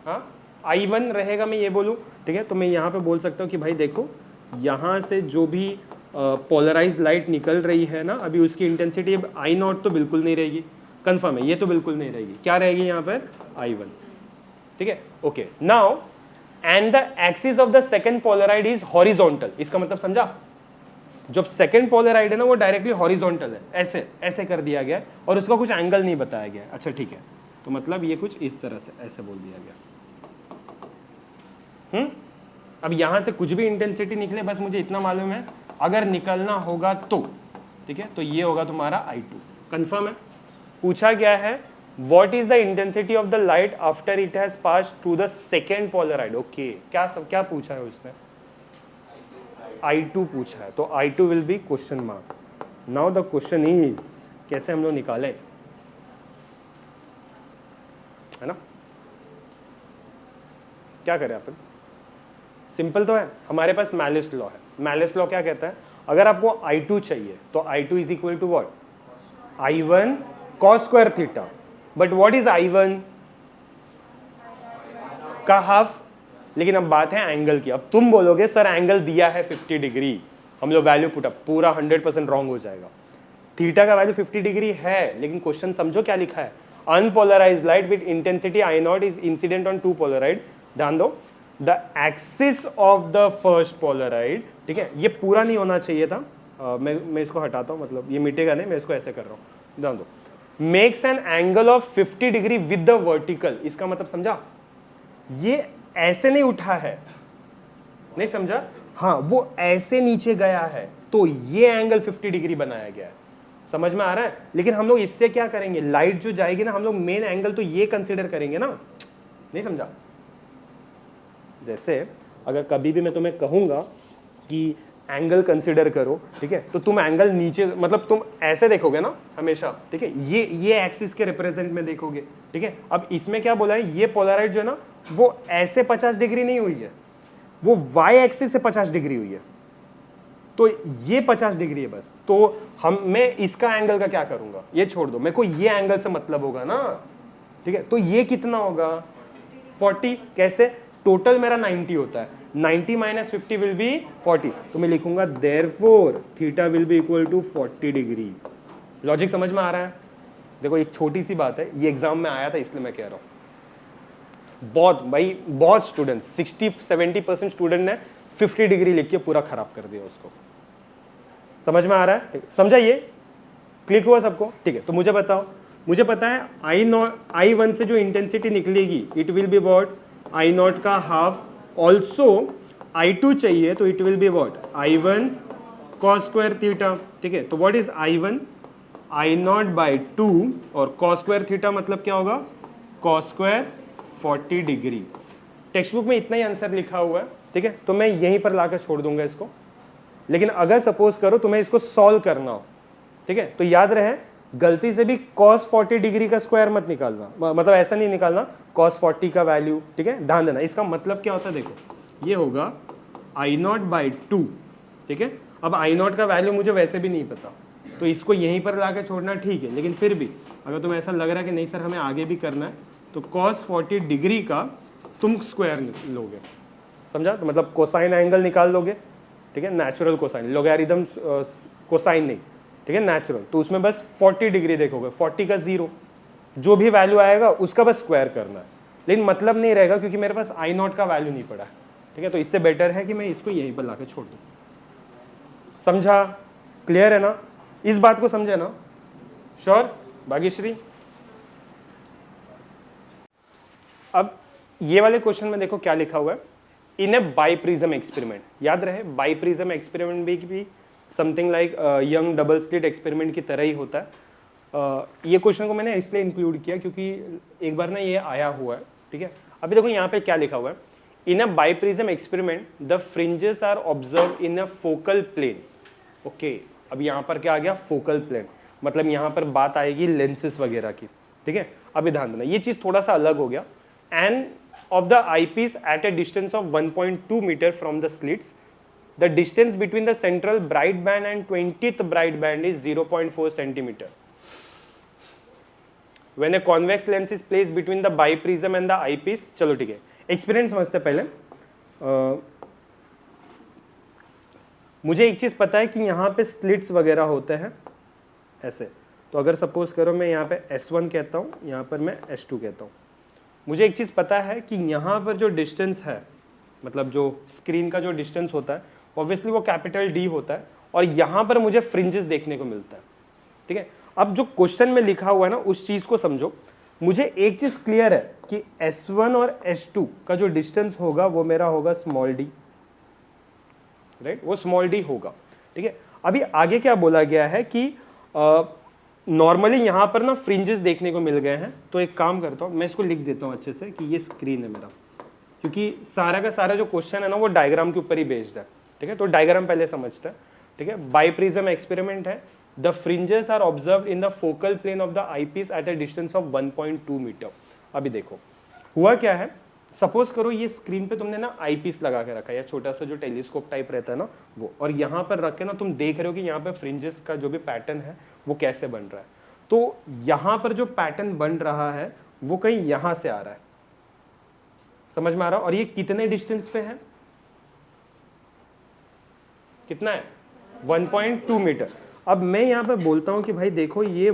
हाँ I1 रहेगा, मैं ये बोलूँ, ठीक है। तो मैं यहाँ पे बोल सकता हूँ कि भाई देखो यहाँ से जो भी पोलराइज लाइट निकल रही है ना, अभी उसकी इंटेंसिटी अब आई नॉट तो बिल्कुल नहीं रहेगी, कंफर्म है, ये तो बिल्कुल नहीं रहेगी, क्या रहेगी यहाँ पर I1, ठीक है। Okay now and the axis of the second Polaroid is horizontal, इसका मतलब समझा, जब सेकंड पोलराइड है ना वो डायरेक्टली हॉरिजॉन्टल है, ऐसे ऐसे कर दिया गया और उसका कुछ एंगल नहीं बताया गया। अच्छा ठीक है, तो मतलब ये कुछ इस तरह से ऐसे बोल दिया गया। अब यहां से कुछ भी इंटेंसिटी निकले, बस मुझे इतना मालूम है अगर निकलना होगा तो, ठीक है, तो ये होगा तुम्हारा I2, कंफर्म है। पूछा गया है what is the intensity of the light after it has passed through the second Polaroid. Okay क्या पूछा है उसने? I2 पूछा है, तो I2 will be question mark. Now the question is कैसे हम लोग निकालें, है ना, क्या करें अपन? सिंपल तो है, हमारे पास मैलिस लॉ है। मैलिस लॉ क्या कहता है, अगर आपको I2 चाहिए तो I2 is equal to what, I1 cos square theta. But what is I1 का हाफ, लेकिन अब बात है एंगल की। अब तुम बोलोगे सर एंगल दिया है 50 डिग्री, हम लोग वैल्यू पुट अप, पूरा 100% रॉन्ग हो जाएगा। थीटा का वैल्यू 50 डिग्री है, लेकिन क्वेश्चन समझो क्या लिखा है, unpolarised light with intensity I0 is incident on to polaroid. ध्यान दो, the axis of the first polaroid, ठीक है, ये पूरा नहीं होना चाहिए था, मैं इसको हटाता हूं, मतलब ये मिटेगा नहीं, मैं इसको ऐसे कर रहा हूं। ध्यान दो, makes an angle of 50 degree with the vertical, इसका मतलब समझा, ये ऐसे नहीं उठा है, नहीं समझा, हाँ वो ऐसे नीचे गया है, तो ये एंगल 50 डिग्री बनाया गया है, समझ में आ रहा है। लेकिन हम लोग इससे क्या करेंगे, लाइट जो जाएगी ना, हम लोग मेन एंगल तो ये कंसीडर करेंगे ना, नहीं समझा। जैसे अगर कभी भी मैं तुम्हें कहूंगा कि एंगल कंसीडर करो, ठीक है, तो तुम एंगल नीचे, मतलब तुम ऐसे देखोगे ना हमेशा, ठीक है, ये एक्सिस के रिप्रेजेंट में देखोगे, ठीक है। अब इसमें क्या बोला है, ये पोलराइड जो है ना वो ऐसे 50 डिग्री नहीं हुई है, वो वाई एक्सिस से 50 डिग्री हुई है, तो ये 50 डिग्री है बस। तो मैं इसका एंगल का क्या करूंगा, ये छोड़ दो, मेरे को ये एंगल से मतलब होगा ना, ठीक है। तो ये कितना होगा 40, कैसे, टोटल मेरा 90 होता है, 90 माइनस 50 विल बी 40, तो मैं लिखूंगा therefore theta will be equal to 40 degree. Logic समझ में आ रहा है? देखो एक छोटी सी बात है, ये एग्जाम में आया था इसलिए मैं कह रहा हूं, बहुत स्टूडेंट 60-70% स्टूडेंट ने 50 डिग्री लिख के पूरा खराब कर दिया उसको। समझ में आ रहा है? समझा, ये क्लिक हुआ सबको? ठीक है, तो मुझे बताओ, मुझे पता है I1 से जो इंटेंसिटी निकलेगी it will be what, I0 का हाफ, ऑल्सो I2 चाहिए तो it will be what, I1 cos square theta, ठीक है। तो what is I1, I0 by 2 और cos स्क्वायर थीटा मतलब क्या होगा, cos square 40 degree. Text book में इतना ही आंसर लिखा हुआ है, ठीक है, तो मैं यहीं पर लाकर छोड़ दूंगा इसको। लेकिन अगर सपोज करो तुम्हें इसको सॉल्व करना हो, ठीक है, तो याद रहे गलती से भी cos 40 डिग्री का स्क्वायर मत निकालना, मतलब ऐसा नहीं निकालना cos 40 का वैल्यू, ठीक है, ध्यान देना। इसका मतलब क्या होता है, देखो ये होगा I0 बाई 2, ठीक है। अब I0 का वैल्यू मुझे वैसे भी नहीं पता, तो इसको यहीं पर ला छोड़ना ठीक है, लेकिन फिर भी अगर तुम्हें ऐसा लग रहा है कि नहीं सर हमें आगे भी करना है, तो cos 40 डिग्री का तुम स्क्वायर लोगे, समझा, तो मतलब कोसाइन एंगल निकाल लोगे, ठीक है, नेचुरल कोसाइन, लोगैरिथम कोसाइन नहीं, ठीक है, नेचुरल, तो उसमें बस 40 डिग्री देखोगे, 40 का 0 जो भी वैल्यू आएगा उसका बस स्क्वायर करना है, लेकिन मतलब नहीं रहेगा क्योंकि मेरे पास I0 का वैल्यू नहीं पड़ा है, ठीक है। तो इससे बेटर है कि मैं इसको यहीं पर लाके छोड़ दूं। समझा, क्लियर है ना, इस बात को समझे ना, श्योर भाग्यश्री। अब ये वाले क्वेश्चन में देखो क्या लिखा हुआ है, इन ए बाइप्रिज्म एक्सपेरिमेंट, याद रहे बाइप्रिज्म एक्सपेरिमेंट भी something like young double slit experiment की तरह ही होता है। ये क्वेश्चन को मैंने इसलिए इंक्लूड किया क्योंकि एक बार ना ये आया हुआ है, ठीक है। अभी देखो यहाँ पे क्या लिखा हुआ है, in a biprism experiment the fringes are observe in a focal plane. Okay, अब यहाँ पर क्या आ गया, फोकल प्लेन, मतलब यहाँ पर बात आएगी लेंसेज वगैरह की, ठीक है। अभी ध्यान देना, ये चीज थोड़ा सा अलग हो गया। And of the eyepiece at a distance of 1.2 meter from the slits, the distance between the central bright band and 20th bright band is 0.4 centimetre. When a convex lens is placed between the biprism and the eyepiece, चलो ठीक है, experience समझते पहले. मुझे एक चीज पता है कि यहाँ पे स्लिट्स वगैरह होते हैं ऐसे. तो अगर सपोज करो मैं यहाँ पे S1 कहता हूँ, यहाँ पर मैं S2 कहता हूँ. मुझे एक चीज पता है कि यहाँ पर जो डिस्टेंस है, मतलब जो स्क्रीन का जो डिस्टेंस होता है, ऑब्वियसली वो कैपिटल D होता है, और यहाँ पर मुझे फ्रिंजेस देखने को मिलता है. ठीक है, अब जो क्वेश्चन में लिखा हुआ है ना, उस चीज को समझो. मुझे एक चीज क्लियर है कि S1 और S2 का जो डिस्टेंस होगा वो मेरा होगा स्मॉल d, राइट, वो स्मॉल d होगा. ठीक है, अभी आगे क्या बोला गया है कि नॉर्मली यहाँ पर ना फ्रिंजेस देखने को मिल गए हैं. तो एक काम करता हूँ, मैं इसको लिख देता हूँ अच्छे से कि ये स्क्रीन है मेरा, क्योंकि सारा का सारा जो क्वेश्चन है ना वो डायग्राम के ऊपर ही बेस्ड है. ठीक है, तो डायग्राम पहले समझते हैं. ठीक है, बाइप्रिज्म एक्सपेरिमेंट है. The fringes are observed in the focal plane of the eyepiece at a distance of 1.2 metre. अभी देखो हुआ क्या है. सपोज करो ये स्क्रीन पे तुमने ना आईपीस लगा के रखा है, या छोटा सा जो टेलीस्कोप टाइप रहता है ना वो, और यहाँ पर रख के ना तुम देख रहे हो कि यहाँ पे फ्रिंजेस का जो भी पैटर्न है वो कैसे बन रहा है. तो यहाँ पर जो पैटर्न बन रहा है वो कहीं यहाँ से आ रहा है, समझ में आ रहा है. और ये कितने डिस्टेंस पे है, कितना है, 1.2 मीटर. अब मैं यहाँ पे बोलता हूँ कि भाई देखो ये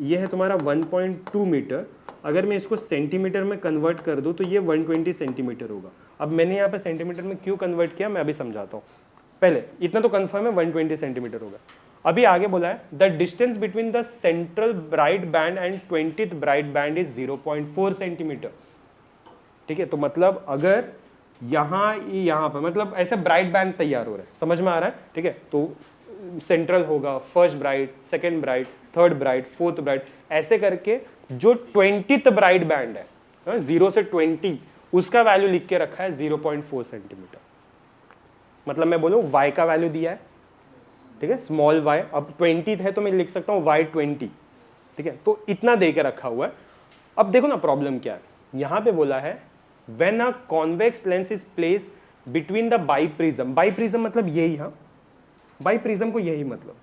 ये है तुम्हारा 1.2 मीटर. अगर मैं इसको सेंटीमीटर में कन्वर्ट कर दूँ तो ये 120 सेंटीमीटर होगा. अब मैंने यहाँ पे सेंटीमीटर में क्यों कन्वर्ट किया मैं अभी समझाता हूँ. पहले इतना तो कंफर्म है 120 सेंटीमीटर होगा. अभी आगे बोला है the distance between the central bright band and 20th bright band is 0.4 centimetre. ठीक है, तो मतलब अगर यहाँ पर मतलब ऐसे ब्राइट बैंड तैयार हो रहे हैं, समझ में आ रहा है. ठीक है, तो सेंट्रल होगा, first bright, second bright, third bright, fourth bright, ऐसे करके जो 20th ब्राइट बैंड है 0 से 20, उसका वैल्यू लिख के रखा है 0.4 सेंटीमीटर. मतलब मैं बोलूँ y का वैल्यू दिया है. ठीक है, स्मॉल y, अब 20th है तो मैं लिख सकता हूँ y20. ठीक है, तो इतना दे के रखा हुआ है. अब देखो ना प्रॉब्लम क्या है. यहाँ पे बोला है when a convex lens is placed between the biprism. Biprism मतलब यही, हाँ बाइप्रिज्म को यही मतलब.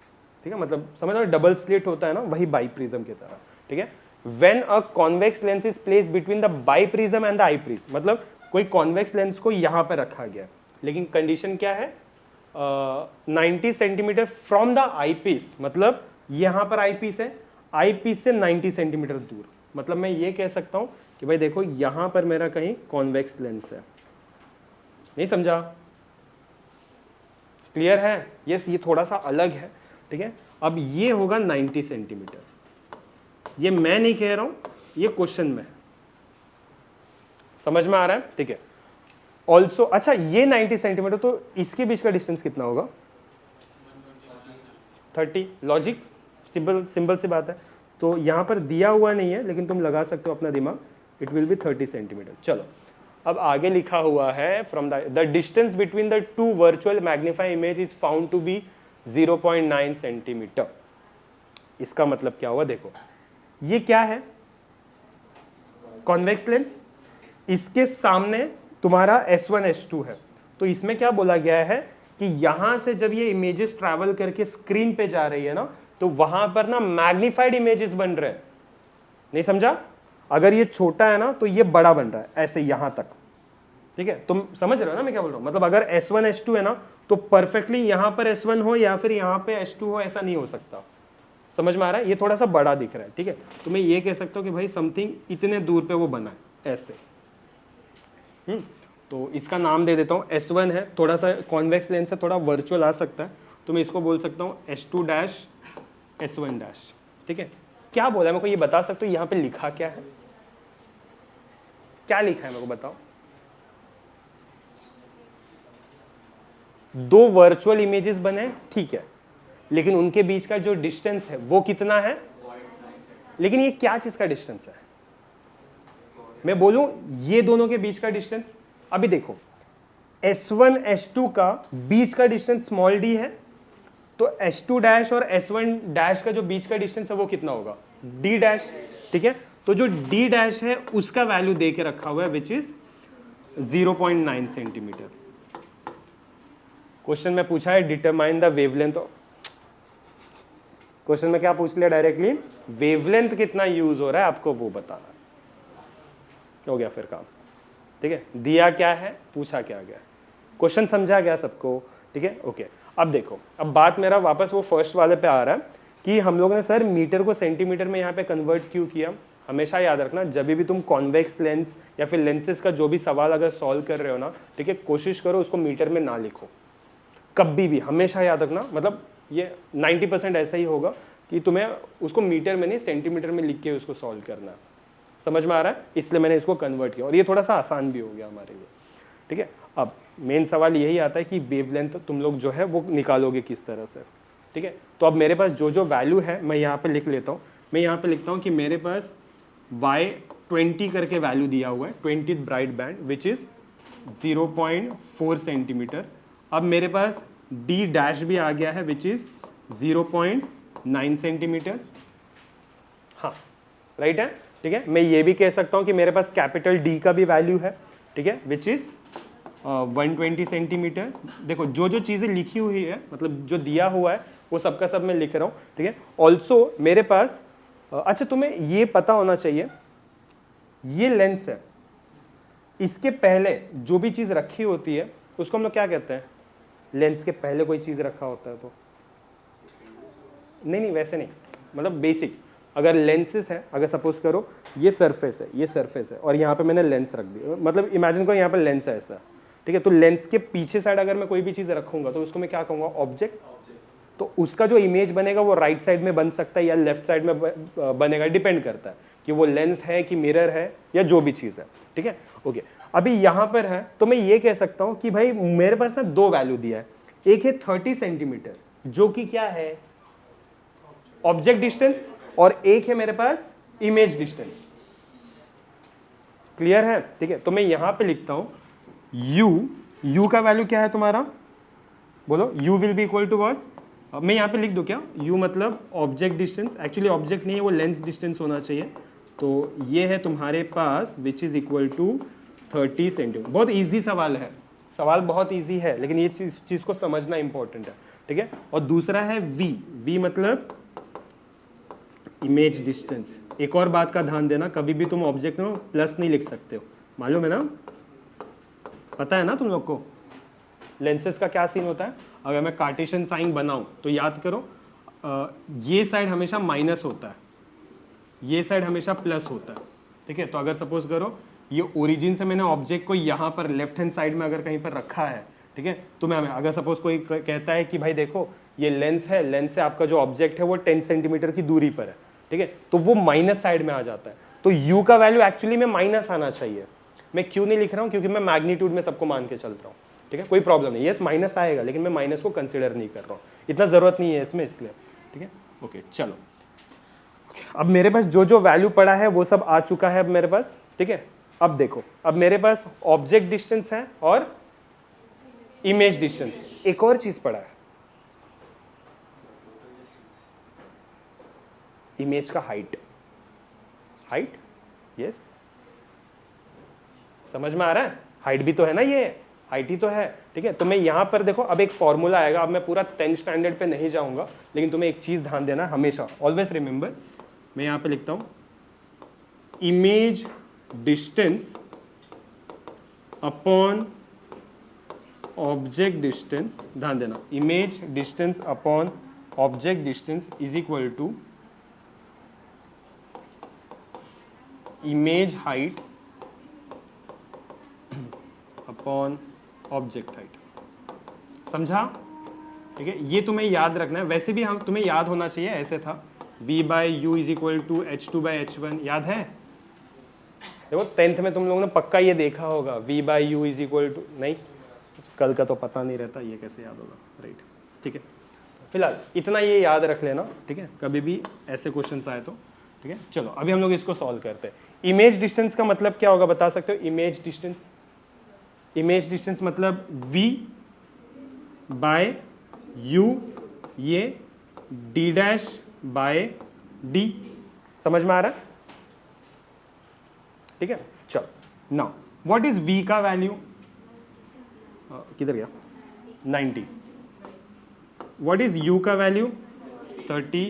ठीक है, मतलब समझ लो डबल स्लिट होता है ना, वही बाइप्रिज्म की तरह. ठीक है, when a convex lens is placed between the biprism and the eyepiece, मतलब कोई convex lens को यहाँ पे रखा गया, लेकिन कंडीशन क्या है, 90 सेंटीमीटर फ्रॉम द eyepiece, मतलब यहाँ पर eyepiece है, eyepiece से 90 सेंटीमीटर दूर. मतलब मैं ये कह सकता हूँ कि भाई देखो यहां पर मेरा कहीं कॉन्वेक्स लेंस है. नहीं समझा, क्लियर है. यस, ये थोड़ा सा अलग है. ठीक है, अब ये होगा 90 सेंटीमीटर. ये मैं नहीं कह रहा हूं, ये क्वेश्चन में है, समझ में आ रहा है. ठीक है, ऑल्सो अच्छा ये 90 सेंटीमीटर, तो इसके बीच का डिस्टेंस कितना होगा, 30. लॉजिक सिंपल सी बात है. तो यहां पर दिया हुआ नहीं है, लेकिन तुम लगा सकते हो अपना दिमाग. It will be 30 centimetre. चलो अब आगे लिखा हुआ है from the distance between the two virtual magnify image is found to be 0.9 centimetre. इसका मतलब क्या हुआ, देखो ये क्या है, कॉन्वेक्स लेंस, इसके सामने तुम्हारा S1 S2 है. तो इसमें क्या बोला गया है कि यहां से जब ये इमेजेस ट्रैवल करके स्क्रीन पे जा रही है ना, तो वहां पर ना मैग्नीफाइड इमेजेस बन रहे हैं. नहीं समझा, अगर ये छोटा है ना तो ये बड़ा बन रहा है ऐसे यहां तक. ठीक है, तुम समझ रहे हो ना मैं क्या बोल रहा हूं. मतलब अगर S1 S2 है ना तो परफेक्टली यहां पर S1 हो या फिर यहां पे S2 हो, ऐसा नहीं हो सकता. समझ में आ रहा है, ये थोड़ा सा बड़ा दिख रहा है. ठीक है, तो मैं ये कह सकता हूं कि भाई समथिंग इतने दूर पे वो बना है ऐसे. तो इसका नाम दे देता हूं S1 है, थोड़ा सा कॉन्वेक्स लेंस है, थोड़ा वर्चुअल आ सकता है, तो मैं इसको बोल सकता हूं S2 डैश S1 डैश. ठीक है, क्या बोला है मेरे को ये बता सकते हो, यहाँ पे लिखा क्या है, क्या लिखा है मेरे को बताओ. दो वर्चुअल इमेजेस बने, ठीक है, लेकिन उनके बीच का जो डिस्टेंस है वो कितना है. लेकिन ये क्या चीज का डिस्टेंस है, मैं बोलूं ये दोनों के बीच का डिस्टेंस. अभी देखो S1 S2 का बीच का डिस्टेंस स्मॉल d है, तो S2 डैश और S1 डैश का जो बीच का डिस्टेंस है वो कितना होगा, d डैश. ठीक है, तो जो d डैश है उसका वैल्यू दे के रखा हुआ है विच इज 0.9 सेंटीमीटर. क्वेश्चन में पूछा है डिटरमाइन द वेवलेंथ। क्वेश्चन में क्या पूछ लिया डायरेक्टली, वेवलेंथ कितना यूज हो रहा है आपको वो बताना। हो गया फिर काम, ठीक है। दिया क्या है, पूछा क्या गया, क्वेश्चन समझा गया सबको, ठीक है। ओके, अब देखो, अब बात मेरा वापस वो फर्स्ट वाले पे आ रहा है कि हम लोगों ने सर मीटर को सेंटीमीटर में यहाँ पे कन्वर्ट क्यों किया। हमेशा याद रखना, जब भी तुम कॉन्वेक्स लेंस या फिर लेंसेज का जो भी सवाल अगर सॉल्व कर रहे हो ना, ठीक है, कोशिश करो उसको मीटर में ना लिखो कभी भी, हमेशा याद रखना। मतलब ये 90% ऐसा ही होगा कि तुम्हें उसको मीटर में नहीं सेंटीमीटर में लिख के उसको सॉल्व करना। समझ में आ रहा है, इसलिए मैंने इसको कन्वर्ट किया और ये थोड़ा सा आसान भी हो गया हमारे लिए, ठीक है। अब मेन सवाल यही आता है कि वेवलेंथ तुम लोग जो है वो निकालोगे किस तरह से, ठीक है। तो अब मेरे पास जो जो वैल्यू है मैं यहाँ पे लिख लेता हूँ। मैं यहाँ पे लिखता हूँ कि मेरे पास y20 करके वैल्यू दिया हुआ है, 20 bright band which is 0.4 centimetre. अब मेरे पास d डैश भी आ गया है विच इज 0.9 सेंटीमीटर। हाँ राइट है, ठीक है। मैं ये भी कह सकता हूँ कि मेरे पास कैपिटल D का भी वैल्यू है, ठीक है, विच इज 120 सेंटीमीटर। देखो जो जो चीज़ें लिखी हुई है, मतलब जो दिया हुआ है वो सबका सब मैं लिख रहा हूँ, ठीक है। ऑल्सो मेरे पास अच्छा तुम्हें ये पता होना चाहिए, ये लेंस है, इसके पहले जो भी चीज़ रखी होती है उसको हम लोग क्या कहते हैं। लेंस के पहले कोई चीज़ रखा होता है तो नहीं वैसे नहीं, मतलब बेसिक अगर लेंसेस है, अगर सपोज करो ये सरफेस है, ये सरफेस है और यहाँ पे मैंने लेंस रख दिया, मतलब इमेजिन करो यहाँ पे लेंस है ऐसा, ठीक है। तो लेंस के पीछे साइड अगर मैं कोई भी चीज़ रखूंगा तो उसको मैं क्या कहूँगा, ऑब्जेक्ट। तो उसका जो इमेज बनेगा वो राइट साइड में बन सकता है या लेफ्ट साइड में बनेगा, डिपेंड करता है कि वो लेंस है कि मिरर है या जो भी चीज़ है, ठीक है। ओके, अभी यहाँ पर है तो मैं ये कह सकता हूँ कि भाई मेरे पास ना दो वैल्यू दिया है, एक है 30 सेंटीमीटर जो कि क्या है ऑब्जेक्ट डिस्टेंस, और एक है मेरे पास इमेज डिस्टेंस। क्लियर है, ठीक है। तो मैं यहां पे लिखता हूं u का वैल्यू क्या है तुम्हारा, बोलो u will be equal to what. मैं यहां पे लिख दूं क्या, u मतलब ऑब्जेक्ट डिस्टेंस, एक्चुअली ऑब्जेक्ट नहीं है वो लेंस डिस्टेंस होना चाहिए। तो ये है तुम्हारे पास which is equal to 30 centimetre. बहुत ईजी सवाल है, सवाल बहुत ईजी है, लेकिन ये चीज को समझना इंपॉर्टेंट है, ठीक है। और दूसरा है v मतलब इमेज डिस्टेंस। एक और बात का ध्यान देना, कभी भी तुम ऑब्जेक्ट में प्लस नहीं लिख सकते हो, मालूम है ना, पता है ना तुम लोग को लेंसेज का क्या सीन होता है। अगर मैं कार्टेशियन साइन बनाऊं तो याद करो ये साइड हमेशा माइनस होता है, ये साइड हमेशा प्लस होता है, ठीक है। तो अगर सपोज करो ये ओरिजिन से मैंने ऑब्जेक्ट को यहाँ पर लेफ्ट हैंड साइड में अगर कहीं पर रखा है, ठीक है, तो मैं अगर सपोज कोई कहता है कि भाई देखो ये लेंस है, लेंस से आपका जो ऑब्जेक्ट है वो 10 सेंटीमीटर की दूरी पर है, ठीक है, तो वो माइनस साइड में आ जाता है। तो u का वैल्यू एक्चुअली में माइनस आना चाहिए। मैं क्यों नहीं लिख रहा हूँ, क्योंकि मैं मैग्नीट्यूड में सबको मान के चल रहा हूँ, ठीक है, कोई प्रॉब्लम नहीं, यस माइनस आएगा लेकिन मैं माइनस को कंसिडर नहीं कर रहा हूँ, इतना जरूरत नहीं है इसमें, इसलिए, ठीक है। ओके चलो, अब मेरे पास जो जो वैल्यू पड़ा है वो सब आ चुका है अब मेरे पास, ठीक है। अब देखो, अब मेरे पास ऑब्जेक्ट डिस्टेंस है और इमेज डिस्टेंस, एक और चीज पड़ा है, इमेज का हाइट। हाइट, यस, समझ में आ रहा है, हाइट भी तो है ना, ये हाइट ही तो है, ठीक है। तो मैं यहां पर देखो, अब एक फॉर्मूला आएगा, अब मैं पूरा 10th स्टैंडर्ड पे नहीं जाऊंगा, लेकिन तुम्हें एक चीज ध्यान देना हमेशा, ऑलवेज रिमेंबर। मैं यहां पे लिखता हूं image distance upon object distance, ध्यान देना, image distance upon object distance is equal to image height upon object height. समझा, ठीक है, ये तुम्हें याद रखना है। वैसे भी हम तुम्हें याद होना चाहिए, ऐसे था v by u is equal to h2/h1, याद है। देखो 10th में तुम लोगों ने पक्का ये देखा होगा, v by u is equal to, नहीं कल का तो पता नहीं रहता, ये कैसे याद होगा, राइट, ठीक है। फिलहाल इतना ये याद रख लेना, ठीक है, कभी भी ऐसे क्वेश्चंस आए तो, ठीक है। चलो अभी हम लोग इसको सॉल्व करते हैं। इमेज डिस्टेंस का मतलब क्या होगा बता सकते हो, इमेज डिस्टेंस, इमेज डिस्टेंस मतलब v बाय u, ये d डैश बाय d, समझ में आ रहा है, ठीक है। चलो नाउ व्हाट इज v का वैल्यू, किधर गया, 90। व्हाट इज u का वैल्यू 30,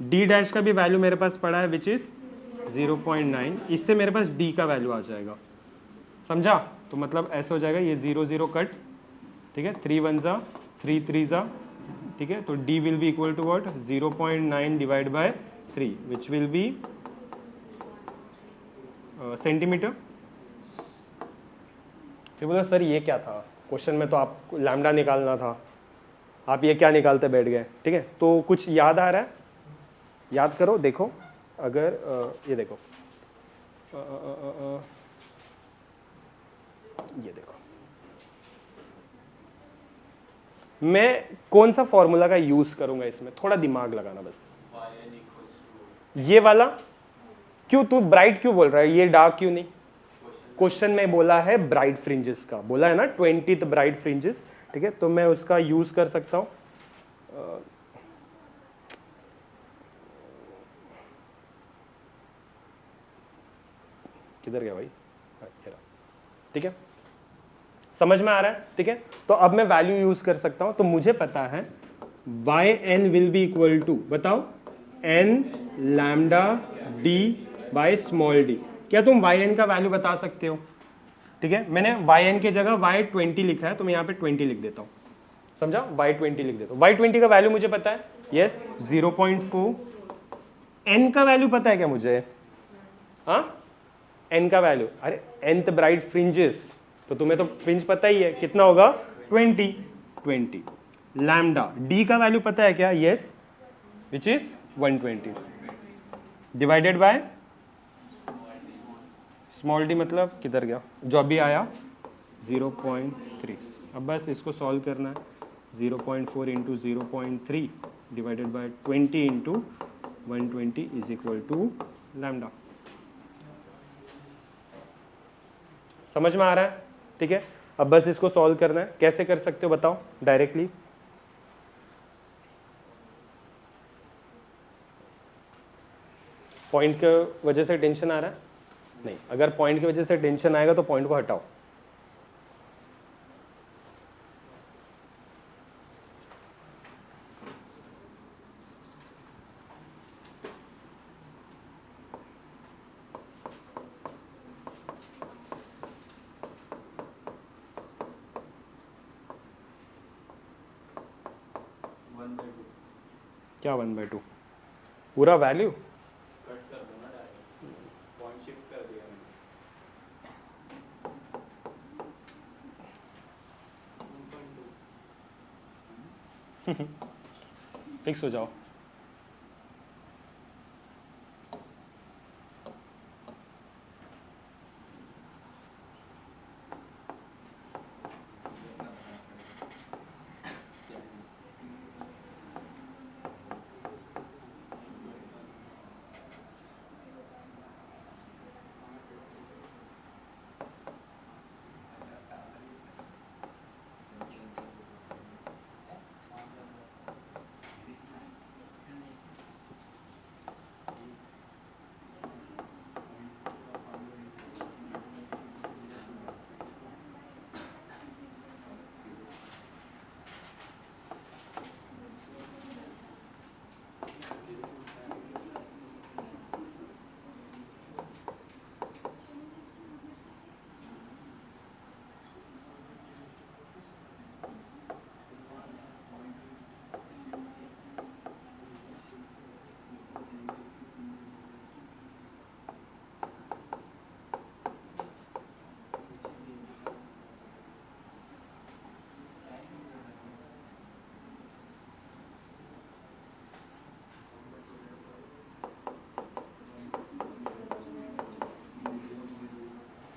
d डैश का भी वैल्यू मेरे पास पड़ा है विच इज 0.9, इससे मेरे पास d का वैल्यू आ जाएगा, समझा? तो मतलब ऐसे हो जाएगा, ये 0 0 कट, ठीक है, 3 1 जा 3 3 जा, ठीक है, तो d will be equal to what 0.9 divide by 3 which will be centimetre. फिर बोला सर ये क्या था, क्वेश्चन में तो आपको लैम्डा निकालना था, आप ये क्या निकालते बैठ गए, ठीक है? तो कुछ याद आ रहा है, याद करो, देखो अगर ये देखो ये देखो, मैं कौन सा फॉर्मूला का यूज करूंगा इसमें, थोड़ा दिमाग लगाना बस। ये वाला क्यों, तू ब्राइट क्यों बोल रहा है, ये डार्क क्यों नहीं? क्वेश्चन में बोला है ब्राइट फ्रिंजेस का, बोला है ना 20th ब्राइट फ्रिंजेस, ठीक है, तो मैं उसका यूज कर सकता हूं। किधर गया भाई, ठीक है, समझ में आ रहा है, ठीक है? तो अब मैं वैल्यू यूज कर सकता हूं, तो मुझे पता है yn will be equal to, बताओ, n lambda d by small d। क्या तुम yn का वैल्यू बता सकते हो? ठीक है, मैंने yn की जगह y20 लिखा है, तो मैं यहाँ पे 20 लिख देता हूँ, समझा? y20 लिख देता हूँ, y20 का वैल्यू मुझे पता है, यस 0.4। n का वैल्यू पता है क्या मुझे? हाँ, n का वैल्यू, अरे nth ब्राइट फ्रिंजेस, तो तुम्हें तो फ्रिंज पता ही है, कितना होगा 20। लैम्डा d का वैल्यू पता है क्या? Yes, which is 120 divided by small d, मतलब किधर गया, जो अभी आया 0.3। अब बस इसको सॉल्व करना है, 0.4 into 0.3 divided by 20 into 120 is equal to lambda. समझ में आ रहा है, ठीक है? अब बस इसको सॉल्व करना है, कैसे कर सकते हो बताओ डायरेक्टली? पॉइंट के वजह से टेंशन आ रहा है? नहीं, अगर पॉइंट की वजह से टेंशन आएगा तो पॉइंट को हटाओ। क्या 1/2 पूरा वैल्यू? फिक्स हो जाओ।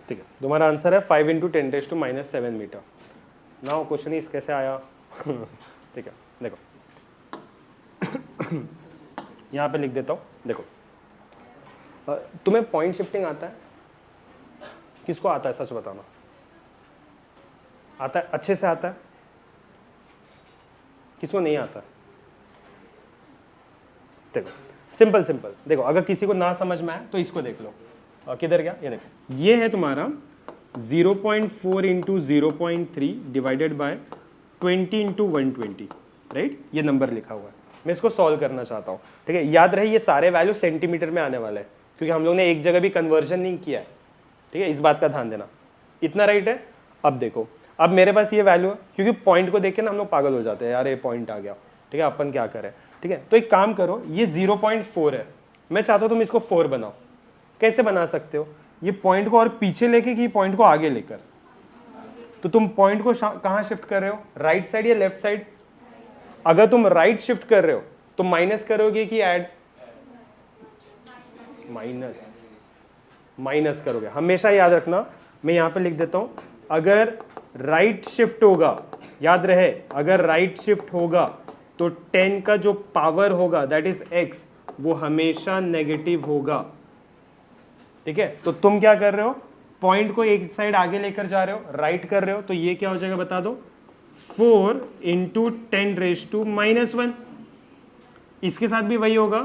ठीक है, तुम्हारा आंसर है 5 into 10⁻⁻7 metre. Now question is कैसे आया? ठीक है, देखो यहाँ पे लिख देता हूँ, देखो तुम्हें पॉइंट शिफ्टिंग आता है? किसको आता है, सच बताना? आता है, अच्छे से आता है? किसको नहीं आता? देखो सिंपल सिंपल, देखो अगर किसी को ना समझ में आए तो इसको देख लो, किधर गया, ये देखो, ये है तुम्हारा 0.4 into 0.3 divided by 20 into 120, right, ये नंबर लिखा हुआ है। मैं इसको सॉल्व करना चाहता हूँ, ठीक है। याद रहे ये सारे वैल्यू सेंटीमीटर में आने वाले हैं, क्योंकि हम लोग ने एक जगह भी कन्वर्जन नहीं किया है, ठीक है, इस बात का ध्यान देना। इतना राइट है। अब देखो, अब मेरे पास ये वैल्यू है, क्योंकि पॉइंट को देख के ना हम लोग पागल हो जाते हैं, यार ये पॉइंट आ गया, ठीक है, अपन क्या करें, ठीक है। तो एक काम करो, ये 0.4 है, मैं चाहता हूँ तुम इसको 4 बनाओ। कैसे बना सकते हो, ये पॉइंट को और पीछे लेके कि पॉइंट को आगे लेकर, तो तुम पॉइंट को कहाँ शिफ्ट कर रहे हो, राइट साइड या लेफ्ट साइड? अगर तुम राइट शिफ्ट कर रहे हो तो माइनस करोगे कि ऐड? माइनस करोगे, हमेशा याद रखना। मैं यहां पे लिख देता हूं, अगर राइट शिफ्ट होगा, याद रहे, अगर राइट शिफ्ट होगा तो 10 का जो पावर होगा दैट इज x, वो हमेशा नेगेटिव होगा, ठीक है। तो तुम क्या कर रहे हो, पॉइंट को एक साइड आगे लेकर जा रहे हो, राइट कर रहे हो, तो ये क्या हो जाएगा बता दो, 4 इंटू 10⁻⁻1। इसके साथ भी वही होगा,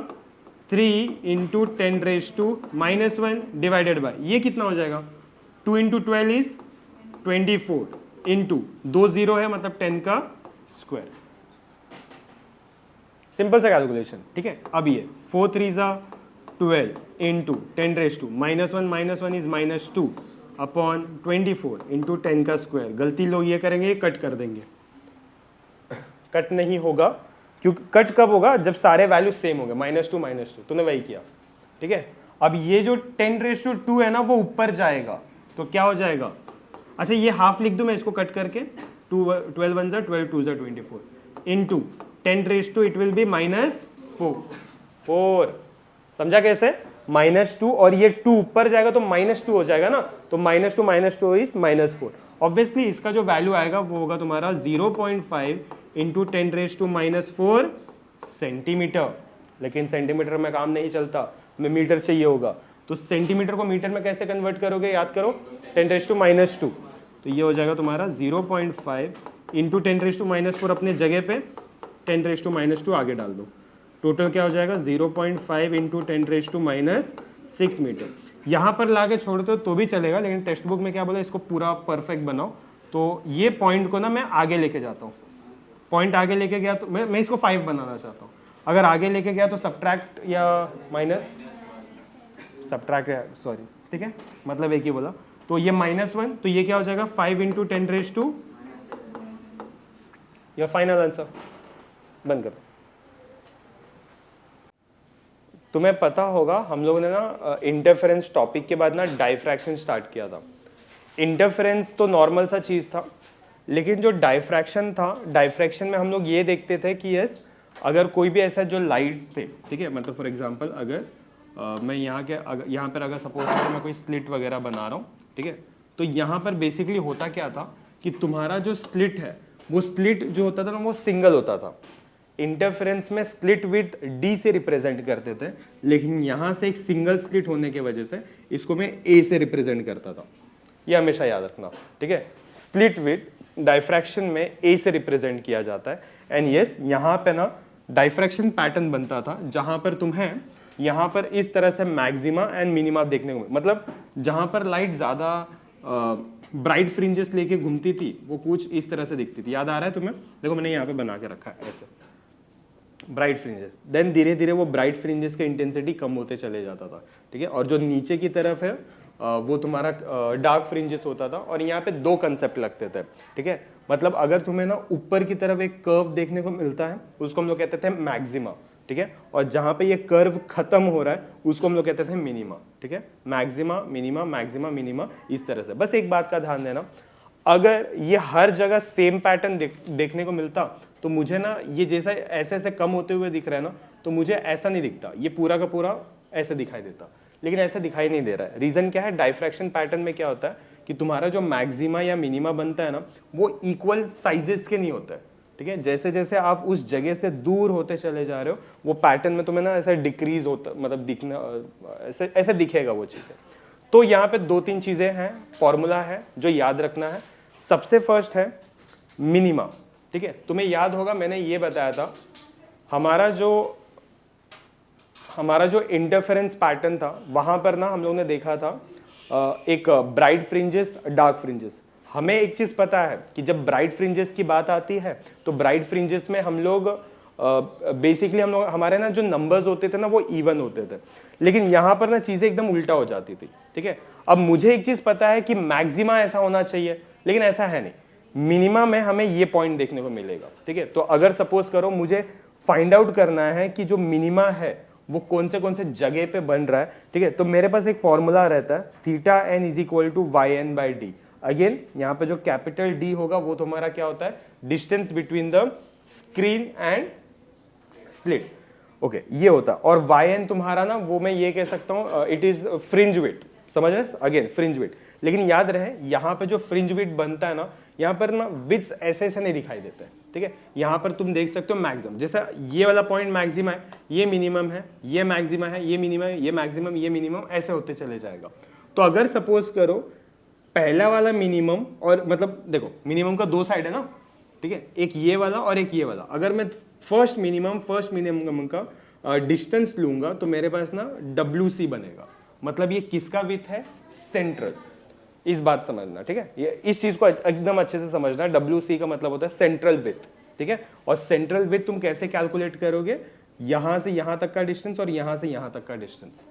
3 इंटू 10⁻⁻1 डिवाइडेड बाय, ये कितना हो जाएगा, 2 इंटू 12 इज 24 इंटू 2 0 है, मतलब 10 का स्क्वायर। सिंपल सा कैलकुलेशन, ठीक है। अब ये 4 3 12 इंटू 10⁻⁻1 इज -2 अपॉन 24 इंटू 10 का स्क्वायर। गलती लोग ये करेंगे, कट कर देंगे, कट नहीं होगा, क्योंकि कट कब होगा, जब सारे वैल्यू सेम होंगे, -2 तूने वही किया, ठीक है। अब ये जो 10⁻2 है ना, वो ऊपर जाएगा, तो क्या हो जाएगा, अच्छा ये हाफ लिख दूं मैं इसको कट करके, 12 1 12 2 24 इंटू 10⁻, इट विल बी -4। समझा कैसे, -2, और ये 2 ऊपर जाएगा तो -2 हो जाएगा ना, तो -2 इज -4। ऑब्वियसली इसका जो वैल्यू आएगा वो होगा तुम्हारा 0.5 इंटू 10⁻⁻4 सेंटीमीटर। लेकिन सेंटीमीटर में काम नहीं चलता, हमें मीटर चाहिए होगा, तो सेंटीमीटर को मीटर में कैसे कन्वर्ट करोगे, याद करो, 10⁻², तो ये हो जाएगा तुम्हारा 0.5 इंटू 10⁻4 अपने जगह पे, 10⁻² आगे डाल दो, टोटल क्या हो जाएगा 0.5 इंटू 10⁻6 मीटर। यहाँ पर लाके छोड़ते हो तो भी चलेगा, लेकिन टेक्स्ट बुक में क्या बोला, इसको पूरा परफेक्ट बनाओ। तो ये पॉइंट को ना मैं आगे लेके जाता हूँ, पॉइंट आगे लेके गया तो मैं इसको 5 बनाना चाहता हूँ, अगर आगे लेके गया तो सब्ट्रैक्ट या माइनस, सब्ट्रैक्ट सॉरी, ठीक है, मतलब एक ही बोला, तो ये -1, तो ये क्या हो जाएगा 5 इंटू 10⁻, या फाइनल आंसर। बंद कर। तुम्हें पता होगा हम लोगों ने ना इंटरफेरेंस टॉपिक के बाद ना डाइफ्रैक्शन स्टार्ट किया था। इंटरफेरेंस तो नॉर्मल सा चीज़ था, लेकिन जो डाइफ्रैक्शन था, डाइफ्रैक्शन में हम लोग ये देखते थे कि यस, अगर कोई भी ऐसा जो लाइट्स थे, ठीक है, मतलब फॉर एग्जांपल अगर मैं यहाँ पर अगर सपोज मैं कोई स्लिट वगैरह बना रहा हूँ, ठीक है, तो यहाँ पर बेसिकली होता क्या था कि तुम्हारा जो स्लिट है, वो स्लिट जो होता था ना, वो सिंगल होता था। इंटरफेरेंस में स्लिट विथ डी से रिप्रेजेंट करते थे, लेकिन यहाँ से एक सिंगल स्लिट होने की वजह से इसको मैं ए से रिप्रेजेंट करता था। ये हमेशा याद रखना, ठीक है। स्लिट विथ डाइफ्रैक्शन में ए से रिप्रेजेंट किया जाता है। एंड यस, यहाँ पे ना डाइफ्रैक्शन पैटर्न बनता था, जहाँ पर तुम्हें यहाँ पर इस तरह से मैक्सिमा एंड मिनिमा देखने को, मतलब जहाँ पर लाइट ज़्यादा ब्राइट फ्रिंजेस लेके घूमती थी, वो कुछ इस तरह से दिखती थी। याद आ रहा है तुम्हें? देखो मैंने यहाँ पे बना के रखा है ऐसे ब्राइट फ्रिंजेस। देन धीरे धीरे वो ब्राइट फ्रिंजेस का इंटेंसिटी कम होते चले जाता था, ठीक है। और जो नीचे की तरफ है वो तुम्हारा डार्क फ्रिंजेस होता था। और यहाँ पे 2 कंसेप्ट लगते थे, ठीक है। मतलब अगर तुम्हें ना ऊपर की तरफ एक कर्व देखने को मिलता है, उसको हम लोग कहते थे मैक्सिमा, ठीक है। और जहाँ पे ये कर्व खत्म हो रहा है उसको हम लोग कहते थे मिनिमा, ठीक है। मैक्सिमा मिनिमा, मैक्सिमा मिनिमा, इस तरह से। बस एक बात का ध्यान देना, अगर ये हर जगह सेम पैटर्न देखने को मिलता तो मुझे ना ये जैसा ऐसे ऐसे कम होते हुए दिख रहा है ना, तो मुझे ऐसा नहीं दिखता, ये पूरा का पूरा ऐसे दिखाई देता। लेकिन ऐसा दिखाई नहीं दे रहा है। रीजन क्या है? डाइफ्रैक्शन पैटर्न में क्या होता है कि तुम्हारा जो मैक्सिमा या मिनिमा बनता है ना, वो इक्वल साइजेस के नहीं होता है, ठीक है। जैसे जैसे आप उस जगह से दूर होते चले जा रहे हो, वो पैटर्न में तुम्हें ना ऐसा डिक्रीज होता, मतलब दिखना ऐसे ऐसे दिखेगा वो चीजें। तो यहाँ पे 2-3 चीजें हैं, फॉर्मूला है जो याद रखना है। सबसे फर्स्ट है मिनिमा, ठीक है। तुम्हें याद होगा मैंने ये बताया था, हमारा जो इंटरफेरेंस पैटर्न था, वहां पर ना हम लोगों ने देखा था एक ब्राइट फ्रिंजेस, डार्क फ्रिंजेस। हमें एक चीज पता है कि जब ब्राइट फ्रिंजेस की बात आती है तो ब्राइट फ्रिंजेस में हम लोग बेसिकली हम लोग हमारे ना जो नंबर्स होते थे ना वो इवन होते थे, लेकिन यहाँ पर ना चीजें एकदम उल्टा हो जाती थी। ठीक है, अब मुझे एक चीज पता है कि मैक्सिमा ऐसा होना चाहिए, लेकिन ऐसा है नहीं। मिनिमा में हमें ये पॉइंट देखने को मिलेगा। ठीक है, तो अगर सपोज करो मुझे फाइंड आउट करना है कि जो मिनिमा है वो कौन से जगह पे बन रहा है, ठीक है, तो मेरे पास एक फॉर्मूला रहता है theta n is equal to y n by d. Again यहाँ पे जो कैपिटल डी होगा वो तुम्हारा क्या होता है, distance between the screen and slit. Okay, ये होता है। और वाई एन तुम्हारा ना वो मैं ये कह सकता हूँ इट इज फ्रिंज विड्थ, समझ रहे, अगेन फ्रिंज विड्थ। लेकिन याद रहे यहाँ पे जो फ्रिंज विड्थ बनता है ना, यहाँ पर ना विड्थ ऐसे नहीं दिखाई देता है। ठीक है, यहाँ पर तुम देख सकते हो मैक्सिमम, जैसा ये वाला पॉइंट मैक्सिमम है, ये मिनिमम है, ये मैक्सिमम है, ये मिनिमम है, ये मैक्सिमम, ये मिनिमम, ऐसे होते चले जाएगा। तो अगर सपोज करो पहला वाला मिनिमम, और मतलब देखो मिनिमम का दो साइड है ना, ठीक है, एक ये वाला और एक ये वाला। अगर मैं फर्स्ट मिनिमम का डिस्टेंस लूंगा तो मेरे पास ना WC बनेगा, मतलब ये किसका विड्थ है, सेंट्रल। इस बात समझना, ठीक है, ये इस चीज को एकदम अच्छे से समझना। WC का मतलब होता है सेंट्रल विड्थ। ठीक है, और सेंट्रल विड्थ तुम कैसे कैलकुलेट करोगे, यहां से यहां तक का डिस्टेंस और यहां से यहां तक का डिस्टेंस।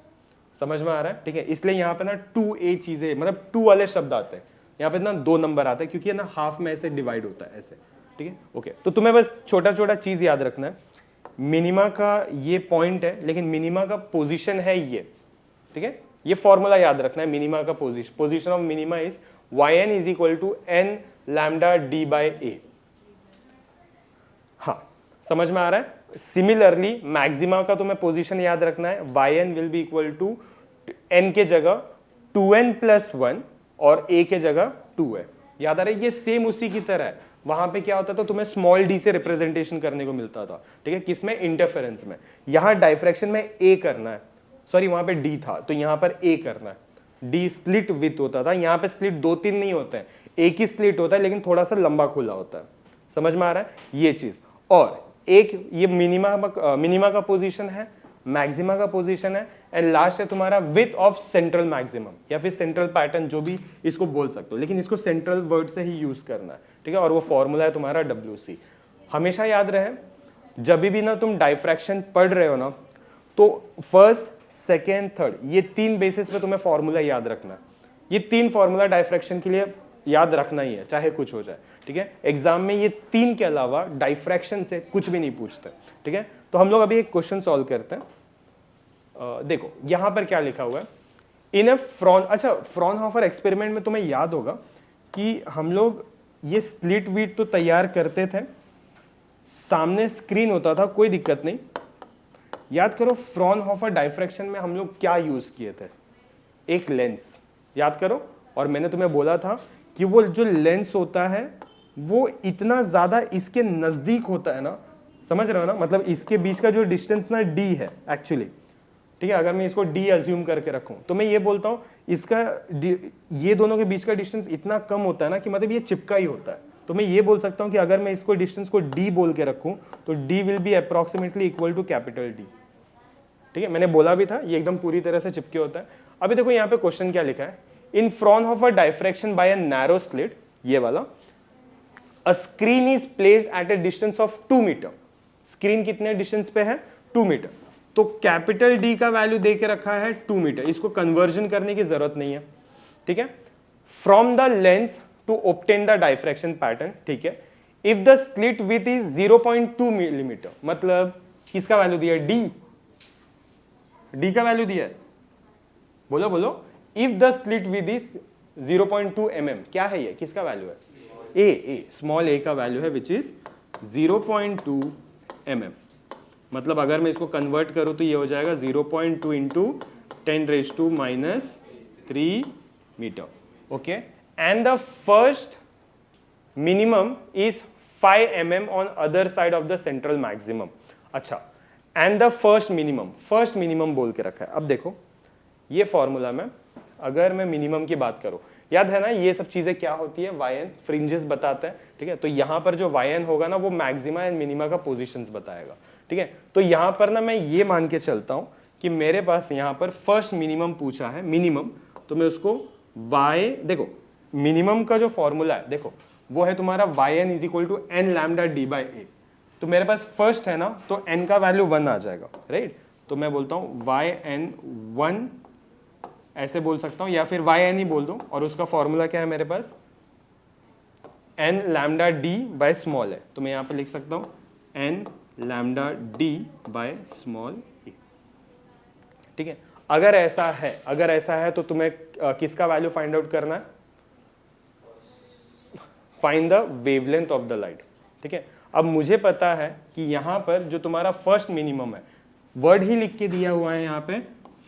समझ में आ रहा है? ठीक है, इसलिए यहाँ पे ना 2a चीजें, मतलब 2 वाले शब्द आते हैं यहाँ पे ना, 2 नंबर आते हैं क्योंकि ना हाफ में ऐसे डिवाइड होता है ऐसे। ठीक है, ओके, तो तुम्हें बस छोटा चीज याद रखना है, मिनिमा का ये पॉइंट है लेकिन मिनिमा का पोजीशन है ये। ठीक है, ये फॉर्मूला याद रखना है, मिनिमा का position of minima is yn is equal to n lambda d by a। हाँ, समझ में आ रहा है? सिमिलरली मैक्सिमा का तुम्हें पोजीशन याद रखना है, yn will be equal to n के जगह 2n प्लस 1 और a के जगह 2 है। याद आ रहा है? ये सेम उसी की तरह है। वहां पे क्या होता था, तुम्हें स्मॉल d से रिप्रेजेंटेशन करने को मिलता था। ठीक है, किसमें, इंटरफेरेंस में। यहां डाइफ्रैक्शन में a करना है, सॉरी वहां पे d था तो यहां पर a करना है। d स्लिट विथ होता था, यहां पे स्लिट 2-3 नहीं होते हैं, एक ही स्लिट होता है लेकिन थोड़ा सा लंबा खुला होता है। समझ में आ रहा है ये चीज? और एक ये मिनिमा का पोजीशन है, मैक्सिमा का पोजीशन है, एंड लास्ट है तुम्हारा विथ ऑफ सेंट्रल मैक्सिमम या फिर सेंट्रल पैटर्न, जो भी इसको बोल सकते हो, लेकिन इसको सेंट्रल वर्ड से ही यूज करना है। ठीक है, और वो फॉर्मूला है तुम्हारा WC। हमेशा याद रहे जब भी ना तुम डाइफ्रैक्शन पढ़ रहे हो ना, तो फर्स्ट, सेकेंड, थर्ड, ये 3 बेसिस पे तुम्हें फॉर्मूला याद रखना है। ये 3 फॉर्मूला डाइफ्रैक्शन के लिए याद रखना ही है, चाहे कुछ हो जाए। ठीक है, एग्जाम में ये 3 के अलावा डाइफ्रैक्शन से कुछ भी नहीं पूछते। ठीक है, तो हम लोग अभी एक क्वेश्चन सॉल्व करते हैं। देखो यहां पर क्या लिखा हुआ है, इन अच्छा, फ्रॉनहोफर एक्सपेरिमेंट में तुम्हें याद होगा कि हम लोग ये स्लिट विड्थ तो तैयार करते थे, सामने स्क्रीन होता था, कोई दिक्कत नहीं। याद करो फ्रॉनहोफर डाइफ्रैक्शन में हम लोग क्या यूज किए थे, एक लेंस, याद करो। और मैंने तुम्हें बोला था कि वो जो लेंस होता है वो इतना ज्यादा इसके नजदीक होता है ना, समझ रहे हो ना, मतलब इसके बीच का जो डिस्टेंस ना d है एक्चुअली। ठीक है, अगर मैं इसको d अज्यूम करके रखूं तो मैं ये बोलता हूं इसका ये दोनों के बीच का डिस्टेंस इतना कम होता है ना कि मतलब ये चिपका ही होता है। तो मैं ये बोल सकता हूं कि अगर मैं इसको डिस्टेंस को d बोल के रखूं तो d will be approximately equal to capital D। ठीक है, मैंने बोला भी था ये एकदम पूरी तरह से चिपके होता है। अभी देखो यहाँ पे क्वेश्चन क्या लिखा है, in Fraunhofer diffraction by a narrow slit, ये वाला, a screen is placed at a distance of 2 metre. Screen कितने डिस्टेंस पे है, 2 मीटर। तो कैपिटल D का वैल्यू दे के रखा है 2 मीटर, इसको कन्वर्जन करने की जरूरत नहीं है। ठीक है, from the lens to obtain the diffraction pattern. ठीक है, if the slit width is 0.2 millimetre, मतलब किसका वैल्यू दिया है, D का वैल्यू दिया है, बोलो बोलो। If the slit width is 0.2 mm, क्या है ये, किसका वैल्यू है, a स्मॉल a का वैल्यू है विच इज 0.2 mm। मतलब अगर मैं इसको कन्वर्ट करूं तो ये हो जाएगा 0.2 into 10⁻³ metre. Okay, and the first minimum is 5 mm on other side of the central maximum. अच्छा, एंड द फर्स्ट मिनिमम बोल के रखा है। अब देखो ये फॉर्मूला में अगर मैं मिनिमम की बात करूं, याद है ना ये सब चीजें क्या होती है, yn फ्रिंजेस बताते हैं। ठीक है, तो यहां पर जो yn होगा ना वो मैक्सिमा एंड मिनिमा का पोजीशंस बताएगा। ठीक है, तो यहां पर ना मैं ये मान के चलता हूं कि मेरे पास यहां पर फर्स्ट मिनिमम पूछा है, मिनिमम, तो मैं उसको y, देखो मिनिमम का जो फॉर्मूला है देखो वो है तुम्हारा yn is equal to n lambda D by a. तो मेरे पास फर्स्ट है ना, तो n का वैल्यू 1 आ जाएगा, राइट। तो मैं बोलता हूँ yn 1 ऐसे बोल सकता हूँ, या फिर yn ही बोल दूँ, और उसका फॉर्मूला क्या है मेरे पास, n lambda d by small है। तो मैं यहाँ पे लिख सकता हूँ n lambda d by small a, ठीक है। अगर ऐसा है तो तुम्हें किसका वैल्यू फाइंड आउट करना है, find the wavelength of the light, ठीक है। अब मुझे पता है कि यहाँ पर जो तुम्हारा फर्स्ट मिनिमम है, वर्ड ही लिख के दिया हुआ है यहाँ पे,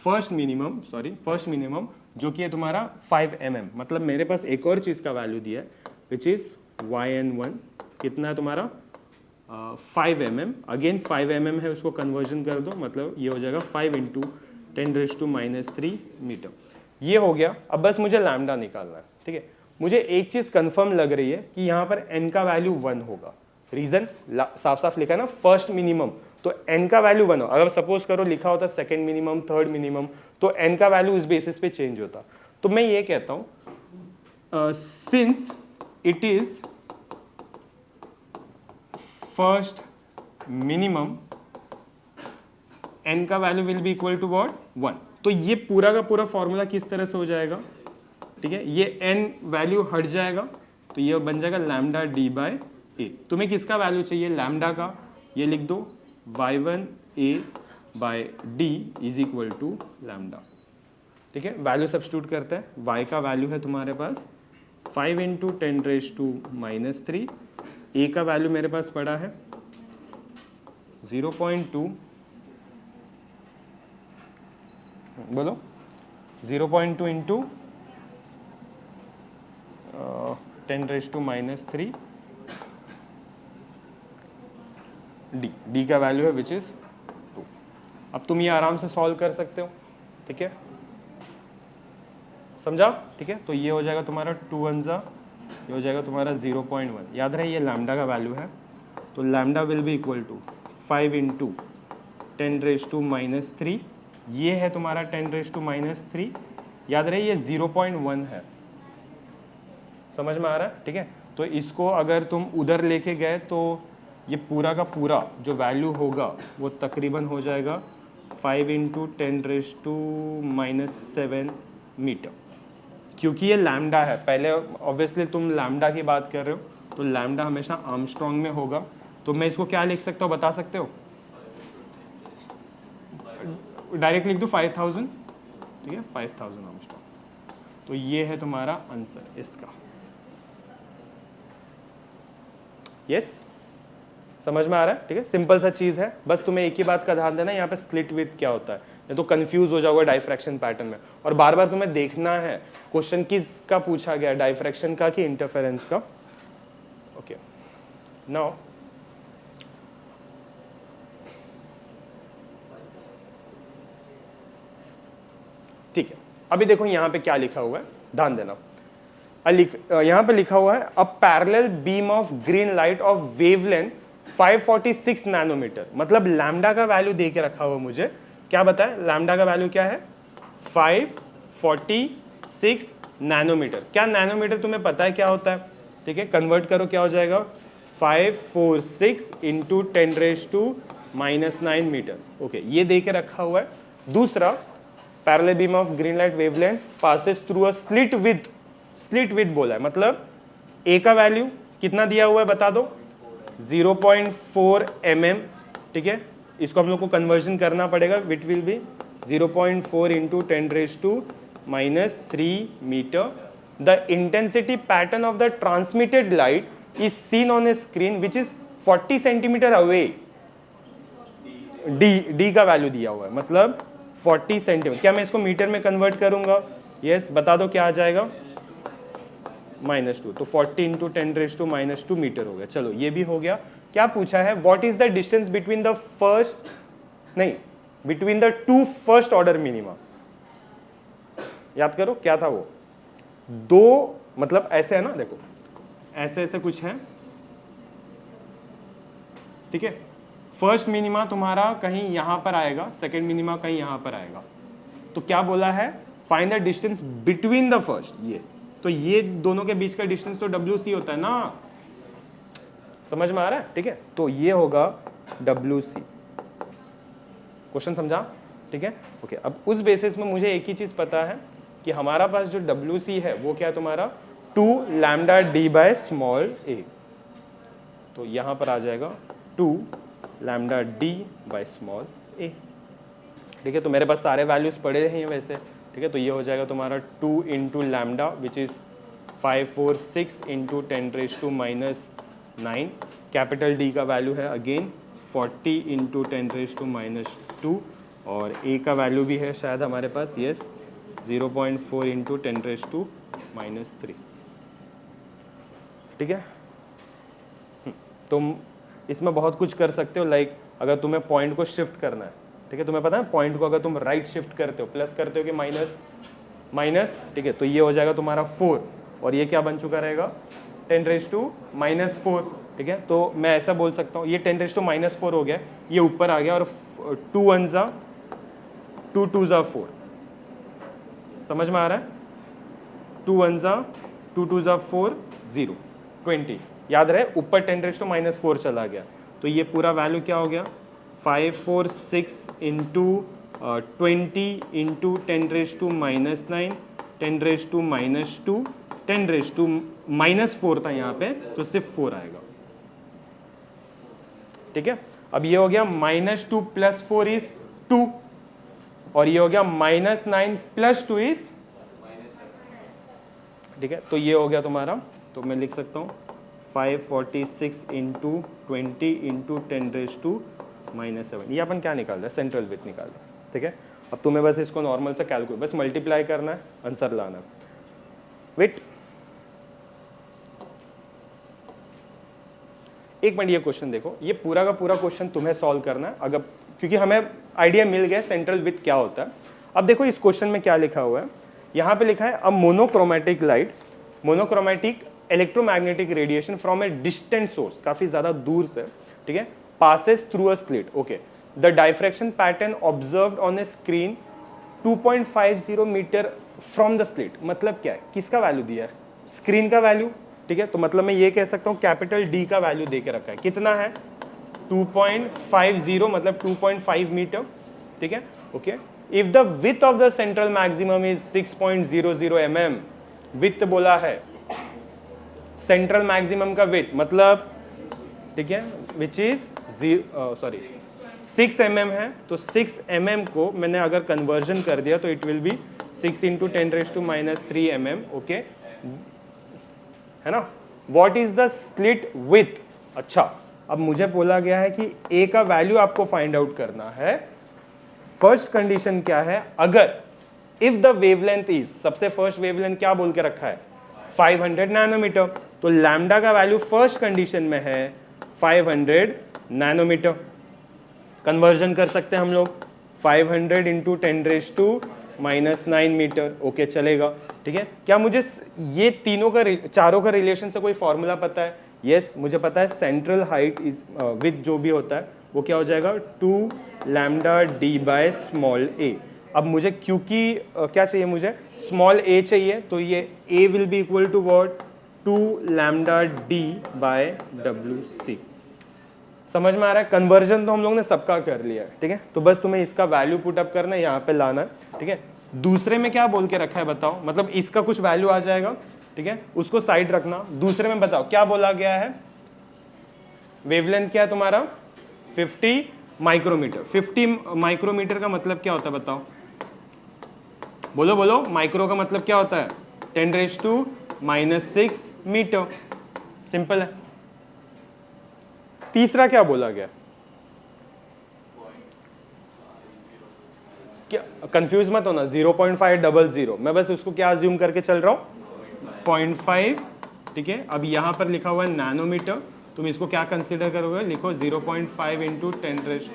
फर्स्ट मिनिमम जो कि है तुम्हारा 5 mm, मतलब मेरे पास एक और चीज का वैल्यू दिया है विच इज yn1, कितना है तुम्हारा 5 mm, अगेन 5 mm है, उसको कन्वर्जन कर दो, मतलब ये हो जाएगा 5 × 10⁻³ मीटर। ये हो गया। अब बस मुझे लैम्डा निकालना है, ठीक है। मुझे एक चीज कंफर्म लग रही है कि यहाँ पर n का वैल्यू 1 होगा। रीजन साफ साफ लिखा है ना, फर्स्ट मिनिमम, तो n का वैल्यू 1 हो। अगर सपोज करो लिखा होता सेकंड मिनिमम, थर्ड मिनिमम, तो n का वैल्यू उस बेसिस पे चेंज होता। तो मैं ये कहता हूं since it is first minimum, n का value will be equal to what, 1। तो ये पूरा का पूरा फॉर्मूला किस तरह से हो जाएगा, ठीक है। ये n वैल्यू हट जाएगा, तो ये बन जाएगा लैम्डा d बाय ए। तुम्हें किसका वैल्यू चाहिए, लैम्डा का, ये लिख दो y1a by d is equal to lambda, ठीक है। वैल्यू सब्स्टिट्यूट करते हैं। y का वैल्यू है तुम्हारे पास 5 × 10⁻³ a का वैल्यू मेरे पास पड़ा है 0.2, बोलो 0.2 × 10⁻³ d का वैल्यू है विच इज 2। अब तुम ये आराम से सॉल्व कर सकते हो, ठीक है, समझा, ठीक है। तो ये हो जाएगा तुम्हारा 2 1 जा, ये हो जाएगा तुम्हारा 0.1। याद रहे ये लैम्डा का वैल्यू है, तो lambda will be equal to 5 × 10⁻³ ये है तुम्हारा 10⁻³ याद रहे ये 0.1 है, समझ में आ रहा है, ठीक है। तो इसको अगर तुम उधर लेके गए तो ये पूरा का पूरा जो वैल्यू होगा वो तकरीबन हो जाएगा 5 × 10⁻7 मीटर, क्योंकि ये लैम्डा है। पहले ऑब्वियसली तुम लैम्डा की बात कर रहे हो, तो लैम्डा हमेशा आर्मस्ट्रॉन्ग में होगा। तो मैं इसको क्या लिख सकता हूँ, बता सकते हो, डायरेक्ट लिख दो 5000, ठीक है, 5000 आर्मस्ट्रॉन्ग। तो ये है तुम्हारा आंसर इसका। यस, समझ में आ रहा है, ठीक है। सिंपल सा चीज है, बस तुम्हें एक ही बात का ध्यान देना, यहाँ पे स्प्लिट विथ क्या होता है, नहीं तो कंफ्यूज हो जाओगे डाइफ्रैक्शन पैटर्न में। और बार बार तुम्हें देखना है क्वेश्चन किसका पूछा गया, डाइफ्रैक्शन का कि इंटरफेरेंस का। ओके, नाउ ठीक है, अभी देखो यहाँ पे क्या लिखा हुआ है, ध्यान देना। यहाँ पे लिखा हुआ है a parallel beam of green light of wavelength 546 nanometre, मतलब लैम्डा का वैल्यू दे के रखा हुआ मुझे, क्या बताए लैम्डा का वैल्यू क्या है 546 नैनोमीटर। क्या नैनोमीटर तुम्हें पता है क्या होता है, ठीक है, कन्वर्ट करो क्या हो जाएगा 546 × 10⁻⁹ मीटर। ओके, ये दे के रखा हुआ है। दूसरा, parallel beam of green light wavelength passes through a slit with बोला है, मतलब ए का वैल्यू कितना दिया हुआ है बता दो 0.4 mm, ठीक है। इसको हम लोग को कन्वर्जन करना पड़ेगा, which will be 0.4 × 10⁻³ metre. The intensity pattern of the transmitted light is seen on a screen which is 40 centimetre away. D का वैल्यू दिया हुआ है, मतलब 40 सेंटीमीटर। क्या मैं इसको मीटर में कन्वर्ट करूंगा, यस, बता दो क्या आ जाएगा -2, तो 40 × 10⁻² मीटर हो गया। चलो ये भी हो गया। क्या पूछा है, what is the distance between the between the 2 first order minima. याद करो क्या था वो, 2, मतलब ऐसे है ना, देखो ऐसे ऐसे कुछ है, ठीक है। फर्स्ट मिनिमा तुम्हारा कहीं यहां पर आएगा, सेकंड मिनिमा कहीं यहां पर आएगा। तो क्या बोला है, find the distance between the first, ये तो ये दोनों के बीच का डिस्टेंस तो WC होता है ना, समझ में आ रहा है? ठीक है, तो ये होगा WC। क्वेश्चन समझा? ठीक है, ओके। अब उस बेसिस में मुझे एक ही चीज पता है कि हमारा पास जो WC है वो क्या है तुम्हारा 2 lambda d by small a। तो यहां पर आ जाएगा 2 lambda d by small a। ठीक है, तो मेरे पास सारे वैल्यूज पड़े हैं वैसे। ठीक है, तो ये हो जाएगा तुम्हारा 2 into lambda which is 546 into 10⁻⁻⁹। Capital D का वैल्यू है अगेन 40 इंटू 10⁻⁻2 और A का वैल्यू भी है शायद हमारे पास, यस 0.4 इंटू 10⁻⁻3। ठीक है, तुम इसमें बहुत कुछ कर सकते हो, लाइक अगर तुम्हें पॉइंट को शिफ्ट करना है, ठीक है, तुम्हें पता है पॉइंट को अगर तुम राइट शिफ्ट करते हो, प्लस करते हो कि माइनस माइनस, ठीक है, तो ये हो जाएगा तुम्हारा 4 और ये क्या बन चुका रहेगा 10⁻⁻4। ठीक है, तो मैं ऐसा बोल सकता हूँ ये 10⁻⁻4 हो गया, ये ऊपर आ गया और 2 1 जा 2 2 जा 4। समझ में आ रहा है? 2 1 जा 2 2 जा 4 0 20। याद रहे ऊपर 10⁻⁻4 चला गया, तो ये पूरा वैल्यू क्या हो गया 546 इंटू 20 इंटू 10⁻⁻9 10⁻⁻2 10⁻⁻4 था यहाँ पे, तो सिर्फ 4 आएगा। ठीक है, अब ये हो गया -2 + 4 इज 2 और ये हो गया -9 + 2 इज, ठीक है, तो ये हो गया तुम्हारा, तो मैं लिख सकता हूँ 546 इंटू 20 इंटू 10⁻⁻7। ये अपन क्या निकाल रहे हैं, सेंट्रल विड्थ निकाल रहे हैं। ठीक है, अब तुम्हें बस इसको नॉर्मल से कैलकुलेट, बस मल्टीप्लाई करना है, आंसर लाना है। वेट एक मिनट, ये क्वेश्चन देखो, ये पूरा का पूरा क्वेश्चन तुम्हें सॉल्व करना है, अगर क्योंकि हमें आइडिया मिल गया सेंट्रल विड्थ क्या होता है। अब देखो इस क्वेश्चन में क्या लिखा हुआ है, यहाँ पे लिखा है a monochromatic light, monochromatic electromagnetic radiation from a distant source, काफी ज्यादा दूर से, ठीक है, passes through a slit. Okay, the diffraction pattern observed on a screen 2.50 metre from the slit। मतलब क्या है, किसका वैल्यू दिया है, स्क्रीन का वैल्यू। ठीक है, तो मतलब मैं ये कह सकता हूँ कैपिटल D का वैल्यू दे के रखा है, कितना है 2.50 मतलब 2.5 मीटर। ठीक है, okay. If the width of the central maximum is 6.00 mm, width बोला है सेंट्रल मैक्सिमम का विड्थ मतलब, ठीक है, विच इज 6 mm है, तो 6 mm को मैंने अगर कन्वर्जन कर दिया तो it will B 6 into 10⁻³ mm। Okay, है ना। What is the slit with. अच्छा, अब मुझे बोला गया है कि ए का वैल्यू आपको फाइंड आउट करना है। फर्स्ट कंडीशन क्या है, अगर इफ द वेवलेंथ इज, सबसे फर्स्ट वेवलेंथ क्या बोल के रखा है 500 नैनोमीटर, तो लैम्डा का वैल्यू फर्स्ट कंडीशन में है 500 नैनोमीटर। कन्वर्जन कर सकते हैं हम लोग 500 इंटू 10⁻⁻9 मीटर। ओके, चलेगा। ठीक है, क्या मुझे ये तीनों का चारों का रिलेशन से कोई फॉर्मूला पता है? यस, मुझे पता है सेंट्रल हाइट इज विथ जो भी होता है वो क्या हो जाएगा 2 lambda d by small a। अब मुझे क्योंकि क्या चाहिए, मुझे स्मॉल a चाहिए, तो ये a will be equal to what 2 lambda d by WC। समझ में आ रहा है? कन्वर्जन तो हम लोग ने सबका कर लिया है। ठीक है, तो बस तुम्हें इसका वैल्यू पुट अप करना है, यहाँ पे लाना है। ठीक है, दूसरे में क्या बोल के रखा है बताओ, मतलब इसका कुछ वैल्यू आ जाएगा। ठीक है, उसको साइड रखना। दूसरे में बताओ क्या बोला गया है, वेवलेंथ क्या है तुम्हारा 50 माइक्रोमीटर। 50 माइक्रोमीटर का मतलब क्या होता है बताओ, बोलो बोलो। माइक्रो का मतलब क्या होता है 10⁻⁻6 मीटर। सिंपल है। तीसरा क्या बोला गया, क्या कंफ्यूज मत होना, 0.500। मैं बस उसको क्या अज्यूम करके चल रहा हूं 0.5। ठीक है, अब यहां पर लिखा हुआ है नैनोमीटर, तुम इसको क्या कंसीडर करोगे, लिखो 0.5 इंटू 10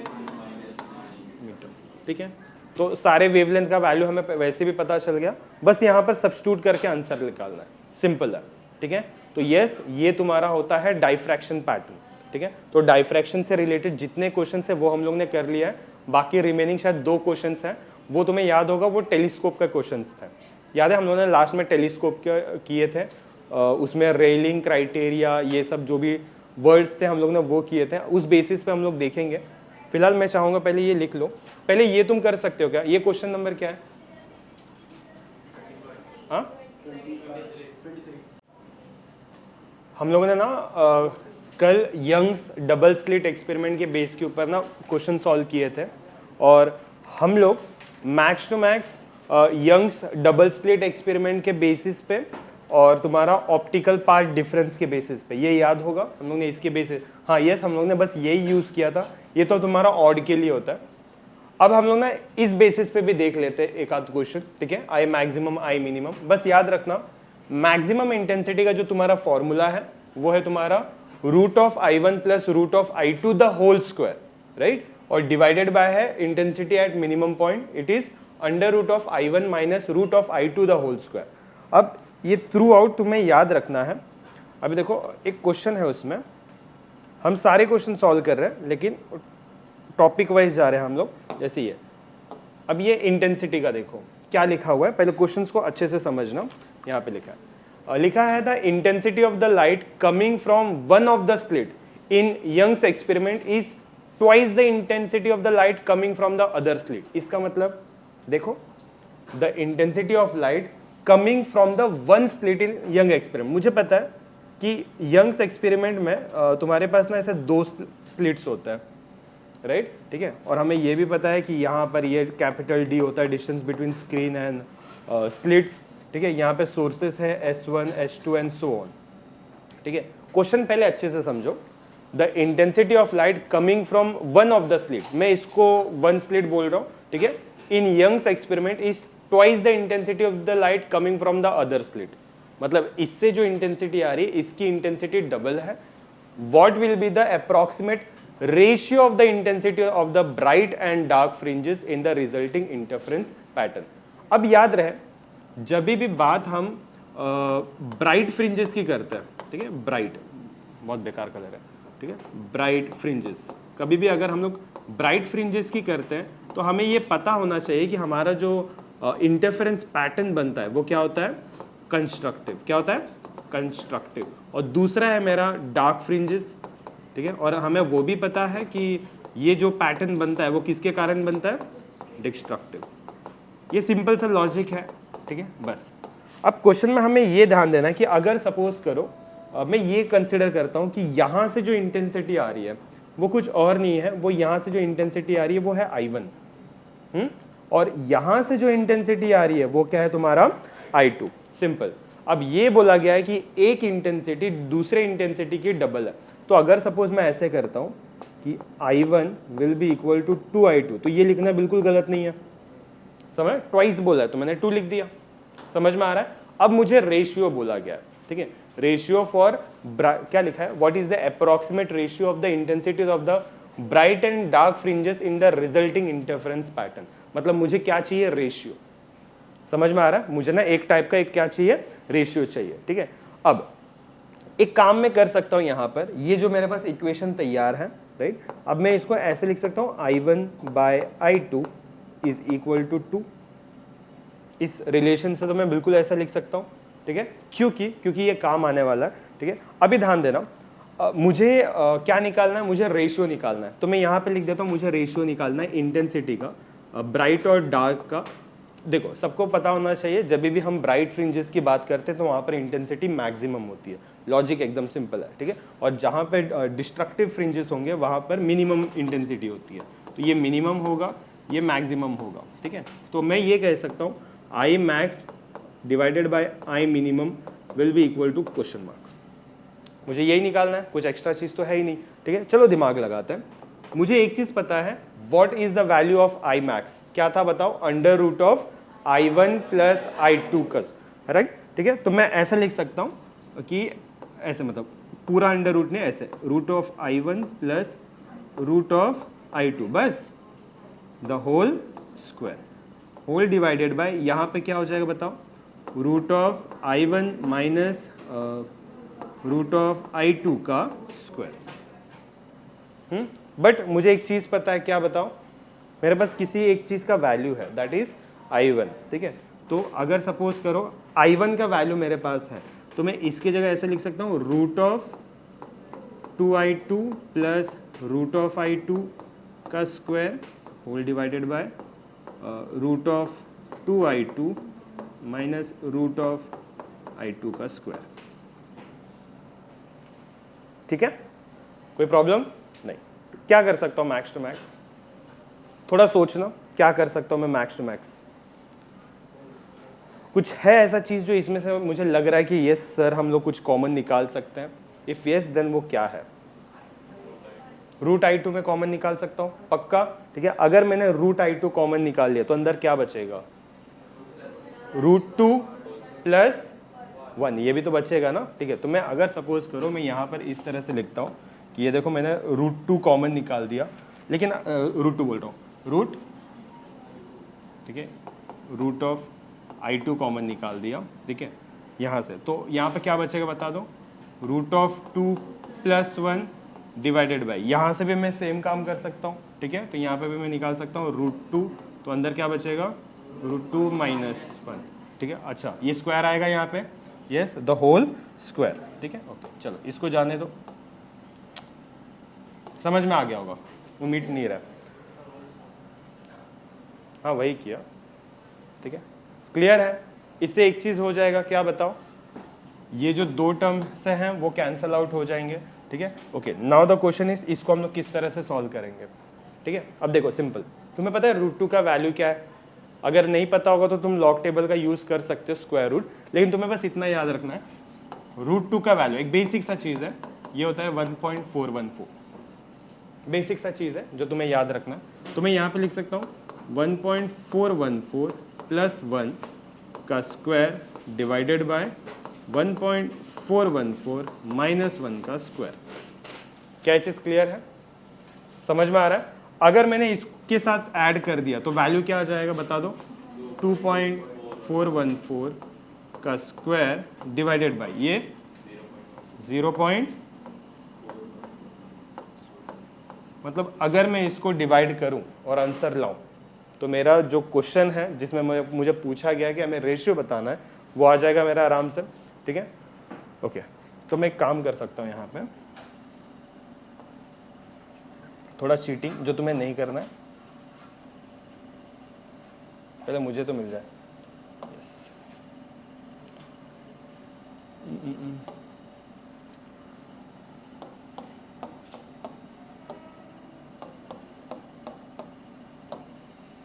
मीटर। ठीक है, तो सारे वेवलेंथ का वैल्यू हमें वैसे भी पता चल गया, बस यहां पर सब्स्टिट्यूट करके आंसर निकालना है। सिंपल है। ठीक है, तो यस, ये तुम्हारा होता है डाइफ्रैक्शन पैटर्न। ठीक है, तो डाइफ्रैक्शन से रिलेटेड जितने क्वेश्चन है वो हम लोग ने कर लिया है। बाकी रिमेनिंग शायद 2 क्वेश्चन हैं, वो तुम्हें याद होगा, वो टेलीस्कोप का क्वेश्चन थे। याद है हम लोगों ने लास्ट में टेलीस्कोप किए थे, उसमें रेलिंग क्राइटेरिया ये सब जो भी वर्ड्स थे हम लोग ने वो किए थे, उस बेसिस पे हम लोग देखेंगे। फिलहाल मैं चाहूँगा पहले ये लिख लो, पहले ये तुम कर सकते हो क्या, ये क्वेश्चन नंबर क्या है? हाँ हम लोगों ने ना कल यंग्स डबल स्लिट एक्सपेरिमेंट के बेस के ऊपर ना क्वेश्चन सॉल्व किए थे, और हम लोग max to max Young's double slit experiment के बेसिस पे और तुम्हारा ऑप्टिकल पार्ट डिफरेंस के बेसिस पे, ये याद होगा हम लोग ने इसके बेसिस, हाँ यस हम लोग ने बस यही यूज़ किया था, ये तो तुम्हारा ऑड के लिए होता है। अब हम लोग ना इस बेसिस पे भी देख लेते हैं एक आध क्वेश्चन, ठीक है, आई मैक्सिमम आई मिनिमम। बस याद रखना मैक्सिमम इंटेंसिटी का जो तुम्हारा फॉर्मूला है वो है तुम्हारा root of I1 plus root of I2 the whole square, right, और डिवाइडेड बाय है intensity at minimum point, it is under root of I1 minus root of I2 the whole square. अब ये through out तुम्हें याद रखना है। अभी देखो एक क्वेश्चन है, उसमें हम सारे क्वेश्चन सॉल्व कर रहे हैं लेकिन टॉपिक वाइज जा रहे हैं हम लोग, जैसे ये। अब ये इंटेंसिटी का देखो क्या लिखा हुआ है, पहले क्वेश्चंस को अच्छे से समझना। यहाँ पे लिखा है the intensity of the light coming from one of the slit in Young's experiment is twice the intensity of the light coming from the other slit. इसका मतलब देखो the intensity of light coming from the one slit in Young experiment. मुझे पता है कि Young's experiment में तुम्हारे पास ना ऐसे दो स्लिट्स होता है, राइट, ठीक है, और हमें ये भी पता है कि यहाँ पर ये कैपिटल D होता है distance between screen and slits, ठीक है, यहाँ पे सोर्सेस है S1 S2 and so on, ठीक है। क्वेश्चन पहले अच्छे से समझो, the intensity of light coming from one of the slit, मैं इसको वन स्लिट बोल रहा हूँ, ठीक है, in Young's experiment is twice the intensity of the light coming from the other slit. मतलब इससे जो इंटेंसिटी आ रही है इसकी इंटेंसिटी डबल है। What will be the approximate ratio of the intensity of the bright and dark fringes in the resulting interference pattern. अब याद रहे जब भी बात हम ब्राइट फ्रिंजेस की करते हैं, ठीक है, ब्राइट बहुत बेकार कलर है, ठीक है, ब्राइट फ्रिंजेस, कभी भी अगर हम लोग ब्राइट फ्रिंजेस की करते हैं तो हमें ये पता होना चाहिए कि हमारा जो इंटरफेरेंस पैटर्न बनता है वो क्या होता है, कंस्ट्रक्टिव। क्या होता है, कंस्ट्रक्टिव। और दूसरा है मेरा डार्क फ्रिंजेस, ठीक है, और हमें वो भी पता है कि ये जो पैटर्न बनता है वो किसके कारण बनता है, डिस्ट्रक्टिव। ये सिंपल सा लॉजिक है, ठीक है, बस। अब क्वेश्चन में हमें ये ध्यान देना कि अगर सपोज करो मैं ये कंसिडर करता हूँ कि यहाँ से जो इंटेंसिटी आ रही है वो कुछ और नहीं है, वो यहाँ से जो इंटेंसिटी आ रही है वो है I1, और यहाँ से जो इंटेंसिटी आ रही है वो क्या है तुम्हारा I2, सिंपल। अब ये बोला गया है कि एक इंटेंसिटी दूसरे इंटेंसिटी की डबल है, तो अगर सपोज मैं ऐसे करता हूँ कि I1 will be equal to 2I2, तो ये लिखना बिल्कुल गलत नहीं है, समझ, ट्वाइस बोला है तो मैंने 2 लिख दिया, समझ में आ रहा है। अब मुझे रेशियो बोला गया है, ठीक है, रेशियो फॉर क्या लिखा है, what is the approximate ratio of the intensity of the bright and dark fringes in the resulting interference pattern. मतलब मुझे क्या चाहिए, रेशियो, समझ में आ रहा है, मुझे ना एक टाइप का एक क्या चाहिए, रेशियो चाहिए, ठीक है। अब एक काम मैं कर सकता हूं यहां पर, ये जो मेरे पास इक्वेशन तैयार है, राइट, अब मैं इसको ऐसे लिख सकता हूं I1 bye I2 is equal to 2। इस रिलेशन से तो मैं बिल्कुल ऐसा लिख सकता हूं, ठीक है, क्योंकि ये काम आने वाला है, ठीक है। अभी ध्यान देना, मुझे क्या निकालना है, मुझे रेशियो निकालना है, तो मैं यहाँ पे लिख देता हूँ मुझे रेशियो निकालना है इंटेंसिटी का, ब्राइट और डार्क का। देखो सबको पता होना चाहिए जब भी हम ब्राइट फ्रिंजेस की बात करते हैं तो वहाँ पर इंटेंसिटी मैक्सिमम होती है, लॉजिक एकदम सिंपल है, ठीक है, और जहाँ पे डिस्ट्रक्टिव फ्रिंजेस होंगे वहाँ पर मिनिमम इंटेंसिटी होती है, तो ये मिनिमम होगा, ये मैक्सिमम होगा, ठीक है। तो मैं ये कह सकता हूँ I max divided by I minimum will be equal to question mark. मुझे यही निकालना है, कुछ एक्स्ट्रा चीज़ तो है ही नहीं, ठीक है। चलो दिमाग लगाते हैं। मुझे एक चीज़ पता है, what is the value of I max, क्या था बताओ, under root of I1 plus I2 का, राइट, ठीक है। तो मैं ऐसा लिख सकता हूँ कि ऐसे, मतलब पूरा अंडर रूट नहीं, ऐसे root of I1 plus root of I2, बस the whole square, whole divided by, यहाँ पे क्या हो जाएगा बताओ, root of I1 minus root of I2 का स्क्वायर। बट मुझे एक चीज़ पता है, क्या बताओ, मेरे पास किसी एक चीज़ का वैल्यू है, दैट इज I1, ठीक है। तो अगर सपोज करो I1 का वैल्यू मेरे पास है तो मैं इसकी जगह ऐसे लिख सकता हूँ root of 2I2 plus root of I2 का square whole divided by root of 2I2 minus root of I2 का स्क्वायर। ठीक है, कोई प्रॉब्लम नहीं। क्या कर सकता हूँ मैक्स टू मैक्स, थोड़ा सोचना क्या कर सकता हूँ मैं मैक्स टू मैक्स। कुछ है ऐसा चीज जो इसमें से मुझे लग रहा है कि यस सर हम लोग कुछ कॉमन निकाल सकते हैं, इफ यस देन वो क्या है? रूट I2 में कॉमन निकाल सकता हूँ पक्का, ठीक है। अगर मैंने रूट I2 कॉमन निकाल लिया तो अंदर क्या बचेगा? √2 प्लस 1, ये भी तो बचेगा ना, ठीक है। तो मैं अगर सपोज करो मैं यहाँ पर इस तरह से लिखता हूँ कि ये देखो मैंने √2 कॉमन निकाल दिया, लेकिन √2 बोल रहा हूँ, रूट, ठीक है, रूट ऑफ I2 कॉमन निकाल दिया, ठीक है, यहाँ से। तो यहाँ पे क्या बचेगा बता दो? Root of 2 plus 1 divided by, यहाँ से भी मैं सेम काम कर सकता हूँ, ठीक है। तो यहाँ पे भी मैं निकाल सकता हूँ √2, तो अंदर क्या बचेगा? √2 माइनस 1, ठीक है। अच्छा ये स्क्वायर आएगा यहाँ पे, यस द होल स्क्वायर, ठीक है। ओके चलो इसको जाने दो, समझ में आ गया होगा, वो मिट नहीं रहा। हाँ वही किया, ठीक है, क्लियर है। इससे एक चीज हो जाएगा, क्या बताओ? ये जो दो टर्म से हैं वो कैंसल आउट हो जाएंगे, ठीक है। Okay now the question is इसको हम लोग किस तरह से सॉल्व करेंगे, ठीक है। अब देखो सिंपल, तुम्हें पता है √2 का वैल्यू क्या है? अगर नहीं पता होगा तो तुम लॉग टेबल का यूज कर सकते हो, स्क्वायर रूट, लेकिन तुम्हें बस इतना याद रखना है √2 का वैल्यू एक बेसिक सा चीज है, ये होता है 1.414, बेसिक सा चीज है जो तुम्हें याद रखना है। तो मैं यहाँ पे लिख सकता हूँ 1.414 प्लस 1 का स्क्वायर डिवाइडेड बाय 1.414 माइनस 1 का स्क्वायर। क्या चीज क्लियर है, समझ में आ रहा है? अगर मैंने इसके साथ ऐड कर दिया तो वैल्यू क्या आ जाएगा बता दो? 2.414 का स्क्वायर डिवाइडेड बाय ये 0. मतलब अगर मैं इसको डिवाइड करूं और आंसर लाऊं तो मेरा जो क्वेश्चन है जिसमें मुझे पूछा गया कि हमें रेशियो बताना है वो आ जाएगा मेरा आराम से, ठीक है। ओके तो मैं एक काम कर सकता हूं यहाँ पे, थोड़ा चीटिंग जो तुम्हें नहीं करना है, पहले मुझे तो मिल जाए। यस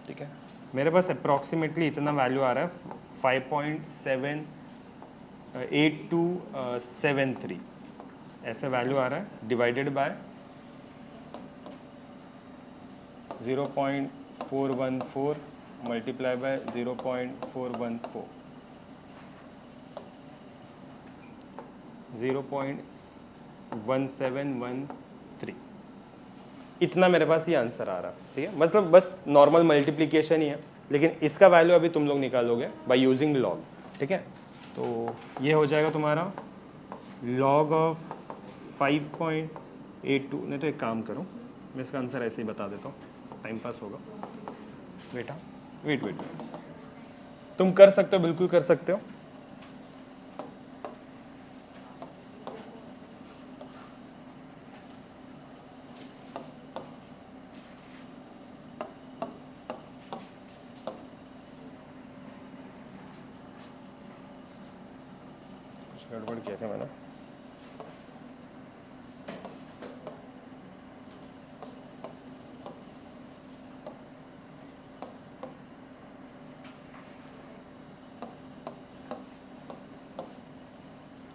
ठीक है, मेरे पास अप्रॉक्सीमेटली इतना वैल्यू आ रहा है 5.78273 ऐसे वैल्यू आ रहा है, डिवाइडेड बाय 0.414 मल्टीप्लाई बाय 0.414 0.1713, इतना मेरे पास ये आंसर आ रहा है, ठीक है। मतलब बस नॉर्मल मल्टीप्लिकेशन ही है, लेकिन इसका वैल्यू अभी तुम लोग निकालोगे बाय यूजिंग लॉग, ठीक है। तो ये हो जाएगा तुम्हारा लॉग ऑफ 5.82, नहीं तो एक काम करो मैं इसका आंसर ऐसे ही बता देता हूँ, टाइम पास होगा। बेटा वेट, तुम कर सकते हो, बिल्कुल कर सकते हो। गड़बड़ किया था मैंने,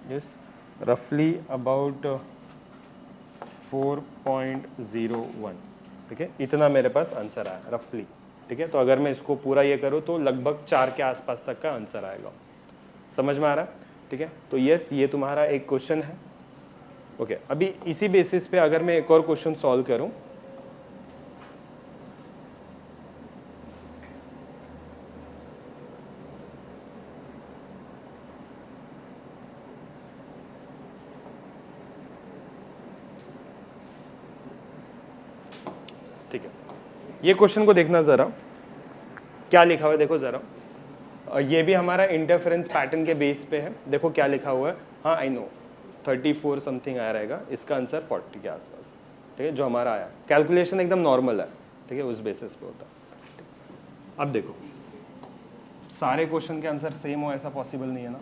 yes roughly about 4.01, ठीक है, इतना मेरे पास आंसर आया रफली, ठीक है। तो अगर मैं इसको पूरा ये करूँ तो लगभग 4 के आसपास तक का आंसर आएगा, समझ में आ रहा है, ठीक है। तो यस ये तुम्हारा एक क्वेश्चन है, ओके। अभी इसी बेसिस पे अगर मैं एक और क्वेश्चन सॉल्व करूं, ठीक है, ये क्वेश्चन को देखना जरा क्या लिखा हुआ है, देखो जरा। ये भी हमारा इंटरफेरेंस पैटर्न के बेस पे है। देखो क्या लिखा हुआ है, हाँ आई नो 34 समथिंग आया रहेगा, इसका आंसर 40 के आसपास, ठीक है, जो हमारा आया। कैलकुलेशन एकदम नॉर्मल है, ठीक है, उस बेसिस पे होता है। अब देखो सारे क्वेश्चन के आंसर सेम हो ऐसा पॉसिबल नहीं है ना।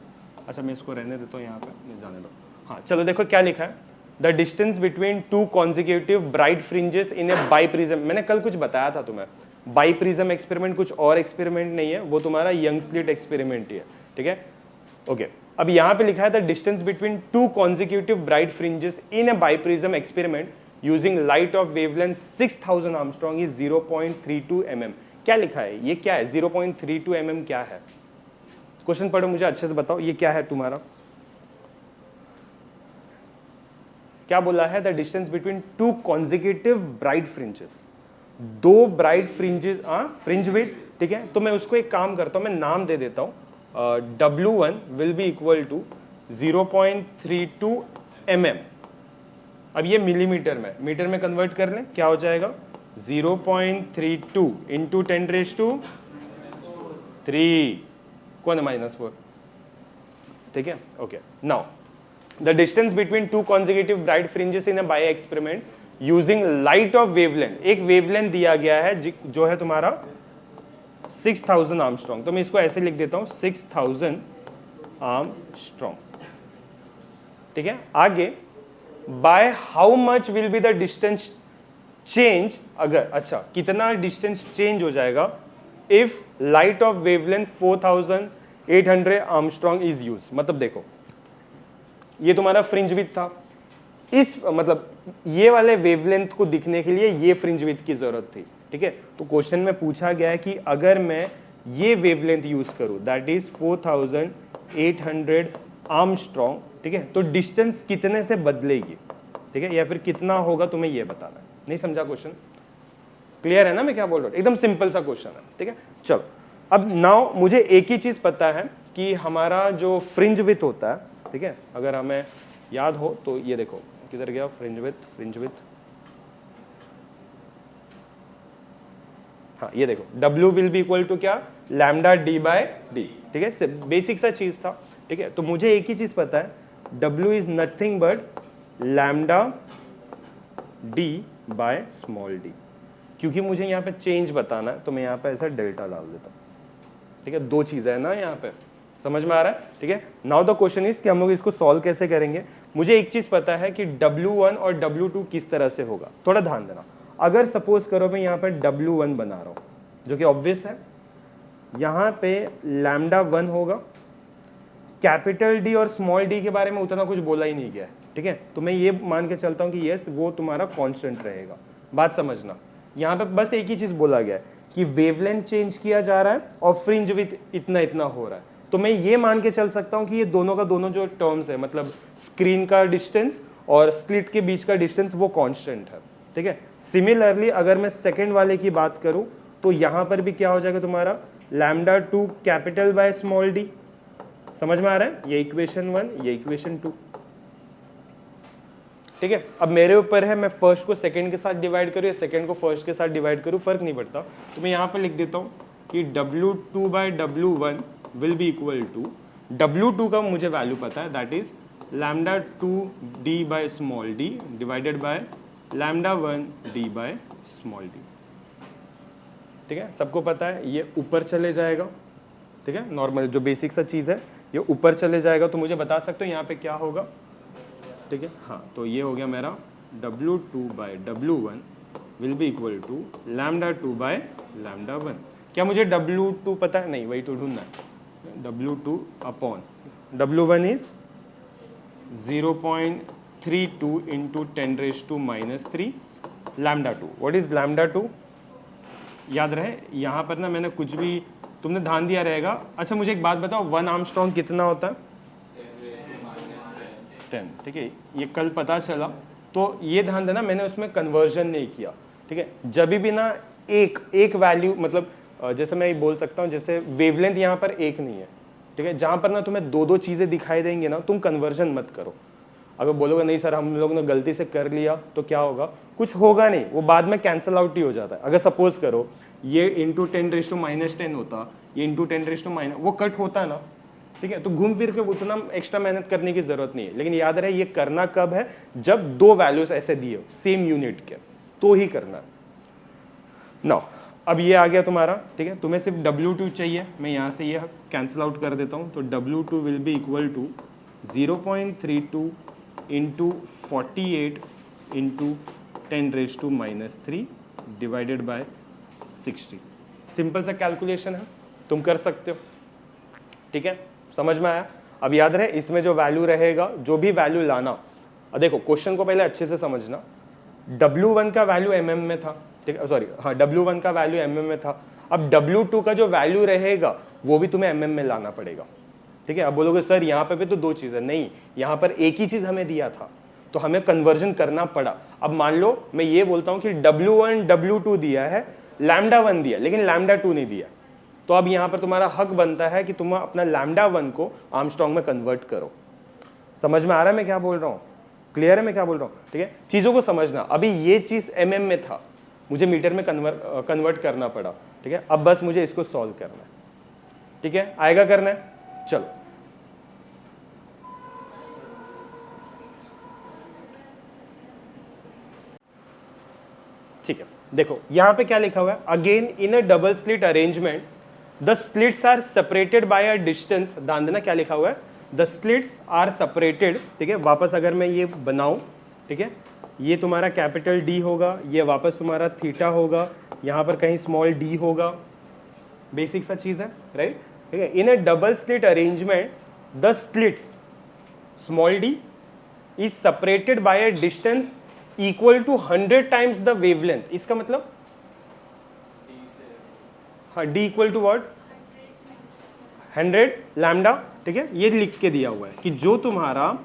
अच्छा मैं इसको रहने देता हूँ यहाँ पे, नहीं जाने दो। हाँ चलो देखो क्या लिखा है, the distance between two consecutive bright fringes in A biprism. मैंने कल कुछ बताया था तुम्हें, बाइप्रिज्म एक्सपेरिमेंट कुछ और एक्सपेरिमेंट नहीं है, वो तुम्हारा यंग स्लिट एक्सपेरिमेंट ही है, ठीक है, ओके। अब यहाँ पे लिखा है the distance between two consecutive bright fringes in A biprism experiment using light of wavelength 6000 Armstrong is 0.32 mm। क्या लिखा है, ये क्या है 0.32 mm क्या है? क्वेश्चन पढ़ो मुझे अच्छे से बताओ, ये क्या है तुम्हारा? क्या बोला है, the distance between two consecutive bright fringes, दो ब्राइट फ्रिंजेस, फ्रिंज विड्थ, ठीक है। तो मैं उसको एक काम करता हूं, मैं नाम दे देता हूं, W1 will be equal to 0.32 mm। अब ये मिलीमीटर में, मीटर में कन्वर्ट कर लें, क्या हो जाएगा 0.32 इंटू 10⁻³ कौन है -4, ठीक है, okay. Now the distance between two consecutive bright fringes in a by experiment using light of wavelength, एक वेवलेंथ दिया गया है जो है तुम्हारा 6000 आर्मस्ट्रॉन्ग। तो मैं इसको ऐसे लिख देता हूं 6000 आर्मस्ट्रॉन्ग, ठीक है। आगे by how much will be the distance change, अगर अच्छा कितना डिस्टेंस चेंज हो जाएगा if light of wavelength 4800 Armstrong is use. मतलब देखो ये तुम्हारा फ्रिंज विड्थ था, इस मतलब ये वाले वेवलेंथ को दिखने के लिए ये फ्रिंज विड्थ की जरूरत थी, ठीक है। तो क्वेश्चन में पूछा गया है कि अगर मैं ये वेवलेंथ यूज करूं दैट इज 4800 आर्मस्ट्रॉन्ग, ठीक है, तो डिस्टेंस कितने से बदलेगी, ठीक है, या फिर कितना होगा तुम्हें ये बताना है। नहीं समझा क्वेश्चन? क्लियर है ना मैं क्या बोल रहा हूं? एकदम सिंपल सा क्वेश्चन है, ठीक है। चलो अब नाउ मुझे एक ही चीज पता है कि हमारा जो फ्रिंज विड्थ होता है, ठीक है, अगर हमें याद हो तो ये देखो किधर गया फ्रिंज विड्थ, फ्रिंज विड्थ, हाँ ये देखो W will be equal to क्या, लैम्डा D बाय D, ठीक है, बेसिक सा चीज था, ठीक है। तो मुझे एक ही चीज पता है, W is nothing but lambda D by small d। क्योंकि मुझे यहाँ पे चेंज बताना है तो मैं यहाँ पे ऐसा डेल्टा डाल देता हूँ, ठीक है। दो चीजें है ना यहाँ पे, समझ में आ रहा है, ठीक है। नाउ द क्वेश्चन इज कि हम लोग इसको सॉल्व कैसे करेंगे। मुझे एक चीज पता है कि W1 और W2 किस तरह से होगा, थोड़ा ध्यान देना। अगर सपोज करो मैं यहाँ पे W1 बना रहा हूँ जो कि ऑब्वियस है, यहाँ पे लैम्डा 1 होगा, कैपिटल D और स्मॉल d के बारे में उतना कुछ बोला ही नहीं गया है, ठीक है। तो मैं ये मान के चलता हूँ कि यस वो तुम्हारा कांस्टेंट रहेगा। बात समझना, यहाँ पे बस एक ही चीज बोला गया है कि वेवलेंथ चेंज किया जा रहा है और फ्रिंज विड्थ इतना इतना हो रहा है। तो मैं ये मान के चल सकता हूँ कि ये दोनों का दोनों जो टर्म्स है, मतलब स्क्रीन का डिस्टेंस और स्लिट के बीच का डिस्टेंस वो कांस्टेंट है, ठीक है। सिमिलरली अगर मैं सेकंड वाले की बात करूं तो यहां पर भी क्या हो जाएगा तुम्हारा lambda 2 capital by small d। समझ में आ रहा है, ये इक्वेशन 1 ये इक्वेशन 2, ठीक है। अब मेरे ऊपर है मैं फर्स्ट को सेकंड के साथ डिवाइड करूं या सेकंड को फर्स्ट के साथ डिवाइड करूं, फर्क नहीं पड़ता। तो मैं यहां पर लिख देता हूं कि W2 by W1 will be equal to, W2 का मुझे वैल्यू पता है that is lambda 2d by small d divided by lambda 1d by small d, ठीक है। सबको पता है ये ऊपर चले जाएगा, ठीक है, नॉर्मल जो बेसिक सा चीज़ है ये ऊपर चले जाएगा। तो मुझे बता सकते हो यहाँ पे क्या होगा, ठीक है। हाँ तो ये हो गया मेरा W2 by W1 will be equal to lambda 2 by lambda 1। क्या मुझे W2 पता है? नहीं, वही तो ढूंढना है। W2 upon W1 is 0.32 into 10⁻³ lambda 2। What is lambda 2? याद रहे यहाँ पर ना मैंने कुछ भी तुमने ध्यान दिया रहेगा। अच्छा मुझे एक बात बताओ, 1 आर्मस्ट्रॉन्ग कितना होता है? 10, ठीक है, ये कल पता चला। तो ये ध्यान देना मैंने उसमें कन्वर्जन नहीं किया, ठीक है। जब भी ना एक वैल्यू, मतलब जैसे मैं बोल सकता हूँ जैसे वेवलेंथ यहाँ पर एक नहीं है, ठीक है, जहाँ पर ना तुम्हें दो चीज़ें दिखाई देंगे ना तुम कन्वर्जन मत करो। अगर बोलोगे नहीं सर हम लोग ने गलती से कर लिया तो क्या होगा, कुछ होगा नहीं, वो बाद में कैंसल आउट ही हो जाता है। अगर सपोज करो ये इंटू 10⁻10 होता, ये इंटू 10⁻⁻, वो कट होता ना, ठीक है। तो घूम फिर के उतना एक्स्ट्रा मेहनत करने की जरूरत नहीं है, लेकिन याद रहे ये करना कब है, जब दो वैल्यूज ऐसे दिए हो सेम यूनिट के, तो ही करना है। नाउ अब ये आ गया तुम्हारा, ठीक है। तुम्हें सिर्फ W2 चाहिए, मैं यहाँ से ये कैंसिल आउट कर देता हूँ। तो W2 will be equal to 0.32 into 48 into 10⁻³ divided by 60। Simple सा कैलकुलेशन है, तुम कर सकते हो, ठीक है। समझ में आया? अब याद रहे इसमें जो वैल्यू रहेगा, जो भी वैल्यू लाना, देखो क्वेश्चन को पहले अच्छे से समझना। W1 का वैल्यू mm में था, ठीक है, सॉरी हाँ, W1 का वैल्यू mm में था। अब W2 का जो वैल्यू रहेगा वो भी तुम्हें mm में लाना पड़ेगा, ठीक है। अब बोलोगे सर यहाँ पे भी तो दो चीज़ है, नहीं, यहाँ पर एक ही चीज़ हमें दिया था तो हमें कन्वर्जन करना पड़ा। अब मान लो मैं ये बोलता हूँ कि W1 W2 दिया है, λ1 दिया लेकिन λ2 नहीं दिया, तो अब यहाँ पर तुम्हारा हक बनता है कि तुम अपना λ1 को आर्मस्ट्रॉन्ग में कन्वर्ट करो। समझ में आ रहा है मैं क्या बोल रहा हूँ? क्लियर है मैं क्या बोल रहा हूँ? ठीक है, चीज़ों को समझना। अभी ये चीज़ mm में था, मुझे मीटर में कन्वर्ट करना पड़ा, ठीक है। अब बस मुझे इसको सॉल्व करना है, ठीक है, आएगा करना है। चलो ठीक है, देखो यहां पे क्या लिखा हुआ है, again in a double slit arrangement the slits are separated by a distance. ध्यान देना क्या लिखा हुआ है, द स्लिट्स आर सेपरेटेड, ठीक है। वापस अगर मैं ये बनाऊं, ठीक है, ये तुम्हारा कैपिटल D होगा, ये वापस तुम्हारा थीटा होगा, यहाँ पर कहीं स्मॉल d होगा, बेसिक सा चीज है, राइट, ठीक है। In a double slit arrangement the slits small d is separated by a distance equal to 100 times the wavelength. इसका मतलब हाँ, d equal to what, 100 lambda, ठीक है। ये लिख के दिया हुआ है कि जो तुम्हारा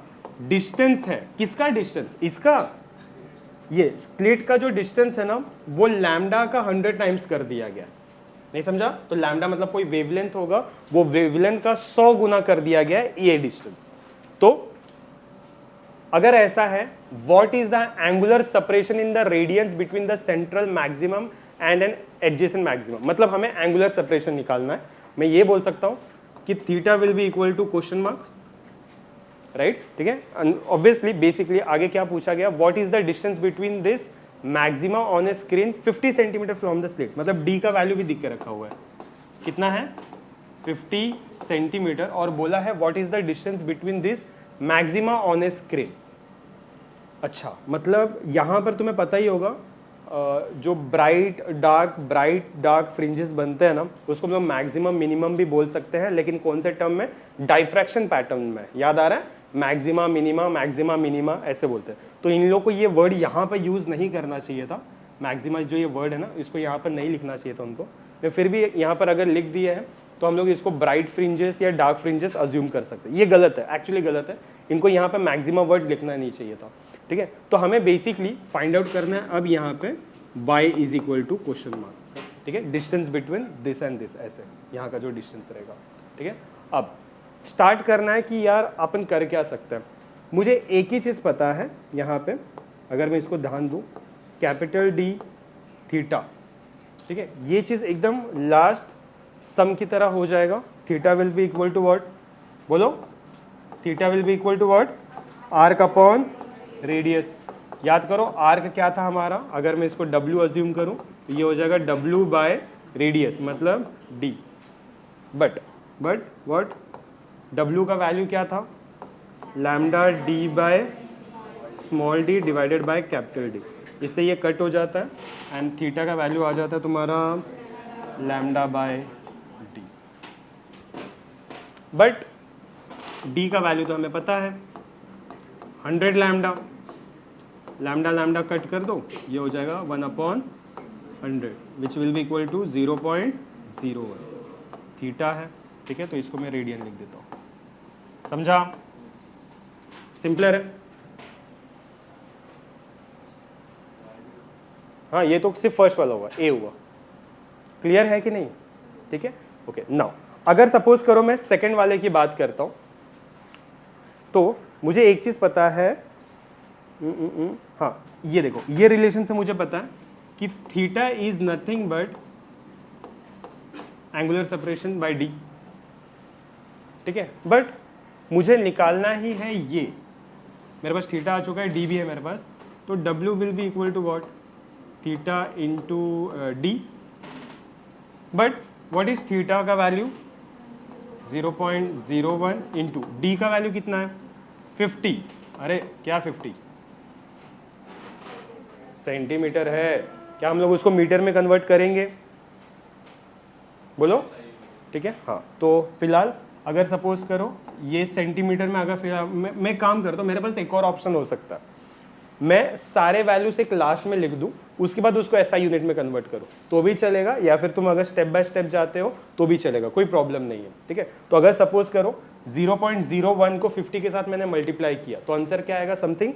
डिस्टेंस है, किसका डिस्टेंस, इसका, ये स्लिट का जो डिस्टेंस है ना, वो लैम्डा का 100 टाइम्स कर दिया गया। नहीं समझा? तो लैम्डा मतलब कोई वेवलेंथ होगा, वो वेवलेंथ का 100 गुना कर दिया गया है ये डिस्टेंस। तो अगर ऐसा है, what is the angular separation in the radians between the central maximum and an adjacent maximum, मतलब हमें एंगुलर सेपरेशन निकालना है। मैं ये बोल सकता हूं कि theta will be equal to question mark, right, ठीक है। ऑब्वियसली बेसिकली आगे क्या पूछा गया, what is the distance between this maxima on a screen 50 centimetre from the slit, मतलब d का वैल्यू भी दिख के रखा हुआ है, कितना है 50 सेंटीमीटर, और बोला है what is the distance between this maxima on a screen. अच्छा, मतलब यहाँ पर तुम्हें पता ही होगा जो ब्राइट डार्क फ्रिंजेस बनते हैं ना, उसको हम लोग मैक्सिमम मिनिमम भी बोल सकते हैं, लेकिन कौन से टर्म में, डाइफ्रैक्शन पैटर्न में, याद आ रहा है, मैक्सिमा मिनिमा ऐसे बोलते हैं। तो इन लोगों को ये वर्ड यहाँ पर यूज़ नहीं करना चाहिए था, मैक्सिमा जो ये वर्ड है ना, इसको यहाँ पर नहीं लिखना चाहिए था उनको, लेकिन फिर भी यहाँ पर अगर लिख दिए हैं तो हम लोग इसको ब्राइट फ्रिंजेस या डार्क फ्रिंजेस अज्यूम कर सकते हैं। ये गलत है, एक्चुअली गलत है, इनको यहाँ पर मैक्सिमा वर्ड लिखना नहीं चाहिए था, ठीक है। तो हमें बेसिकली फाइंड आउट करना है अब यहाँ पे y is equal to question mark, ठीक है, distance between this and this, ऐसे यहाँ का जो डिस्टेंस रहेगा, ठीक है। अब स्टार्ट करना है कि यार अपन कर क्या सकते हैं। मुझे एक ही चीज़ पता है यहाँ पे, अगर मैं इसको ध्यान दूँ, कैपिटल D थीटा, ठीक है, ये चीज़ एकदम लास्ट सम की तरह हो जाएगा। Theta will be equal to what, बोलो, theta will be equal to what, arc upon radius. याद करो आर्क क्या था हमारा, अगर मैं इसको W अज्यूम करूं तो ये हो जाएगा W बाय रेडियस, मतलब D। बट व्हाट, W का वैल्यू क्या था, lambda D by small d divided by capital D। इससे ये कट हो जाता है एंड थीटा का वैल्यू आ जाता है तुम्हारा lambda bye D। But D का वैल्यू तो हमें पता है 100 लैम्डा कट कर दो, ये हो जाएगा 1/100 which will be equal to 0.01 theta है, ठीक है। तो इसको मैं रेडियन लिख देता हूँ, समझा, सिंपलर है। हाँ, ये तो सिर्फ फर्स्ट वाला हुआ, ए हुआ, क्लियर है कि नहीं, ठीक है, ओके। नाउ अगर सपोज करो मैं सेकंड वाले की बात करता हूँ, तो मुझे एक चीज़ पता है, हाँ ये देखो, ये रिलेशन से मुझे पता है कि theta is nothing but angular separation by D, ठीक है। बट मुझे निकालना ही है ये, मेरे पास थीटा आ चुका है, डी भी है मेरे पास, तो W will be equal to what, theta into D. But what is theta का वैल्यू 0.01 इंटू डी का वैल्यू कितना है 50। अरे क्या 50 सेंटीमीटर है, क्या हम लोग उसको मीटर में कन्वर्ट करेंगे, बोलो, ठीक है। हाँ, तो फिलहाल अगर सपोज करो ये सेंटीमीटर में, अगर फिलहाल मैं काम करता हूँ, मेरे पास एक और ऑप्शन हो सकता है, मैं सारे वैल्यूज एक लास्ट में लिख दूं, उसके बाद उसको एसआई यूनिट में कन्वर्ट करो तो भी चलेगा, या फिर तुम अगर स्टेप बाय स्टेप जाते हो तो भी चलेगा, कोई प्रॉब्लम नहीं है, ठीक है। तो अगर सपोज करो 0.01 को 50 के साथ मैंने मल्टीप्लाई किया तो आंसर क्या आएगा, समथिंग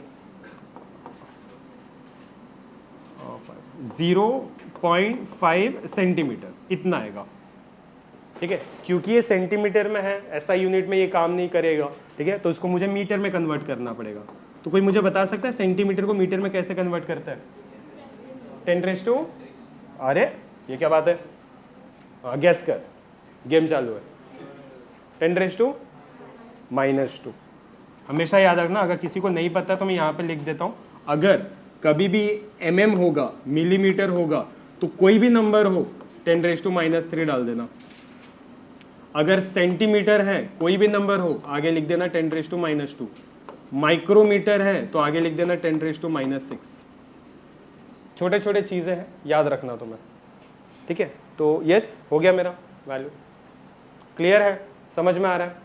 0.5 सेंटीमीटर, इतना आएगा, ठीक है। क्योंकि ये सेंटीमीटर में है, एसआई यूनिट में ये काम नहीं करेगा, ठीक है, तो इसको मुझे मीटर में कन्वर्ट करना पड़ेगा। तो कोई मुझे बता सकता है सेंटीमीटर को मीटर में कैसे कन्वर्ट करता है? 10⁻², अरे ये क्या बात है, हाँ गैस कर, गेम चालू है। 10⁻²। हमेशा याद रखना, अगर किसी को नहीं पता तो मैं यहाँ पे लिख देता हूँ, अगर कभी भी mm होगा, मिलीमीटर होगा, तो कोई भी नंबर हो 10⁻³ डाल देना। अगर सेंटीमीटर है, कोई भी नंबर हो, आगे लिख देना 10⁻²। माइक्रोमीटर है तो आगे लिख देना 10⁻⁻6। छोटे छोटे चीजें हैं, याद रखना तुम्हें, ठीक है। तो यस, हो गया मेरा वैल्यू, क्लियर है, समझ में आ रहा है?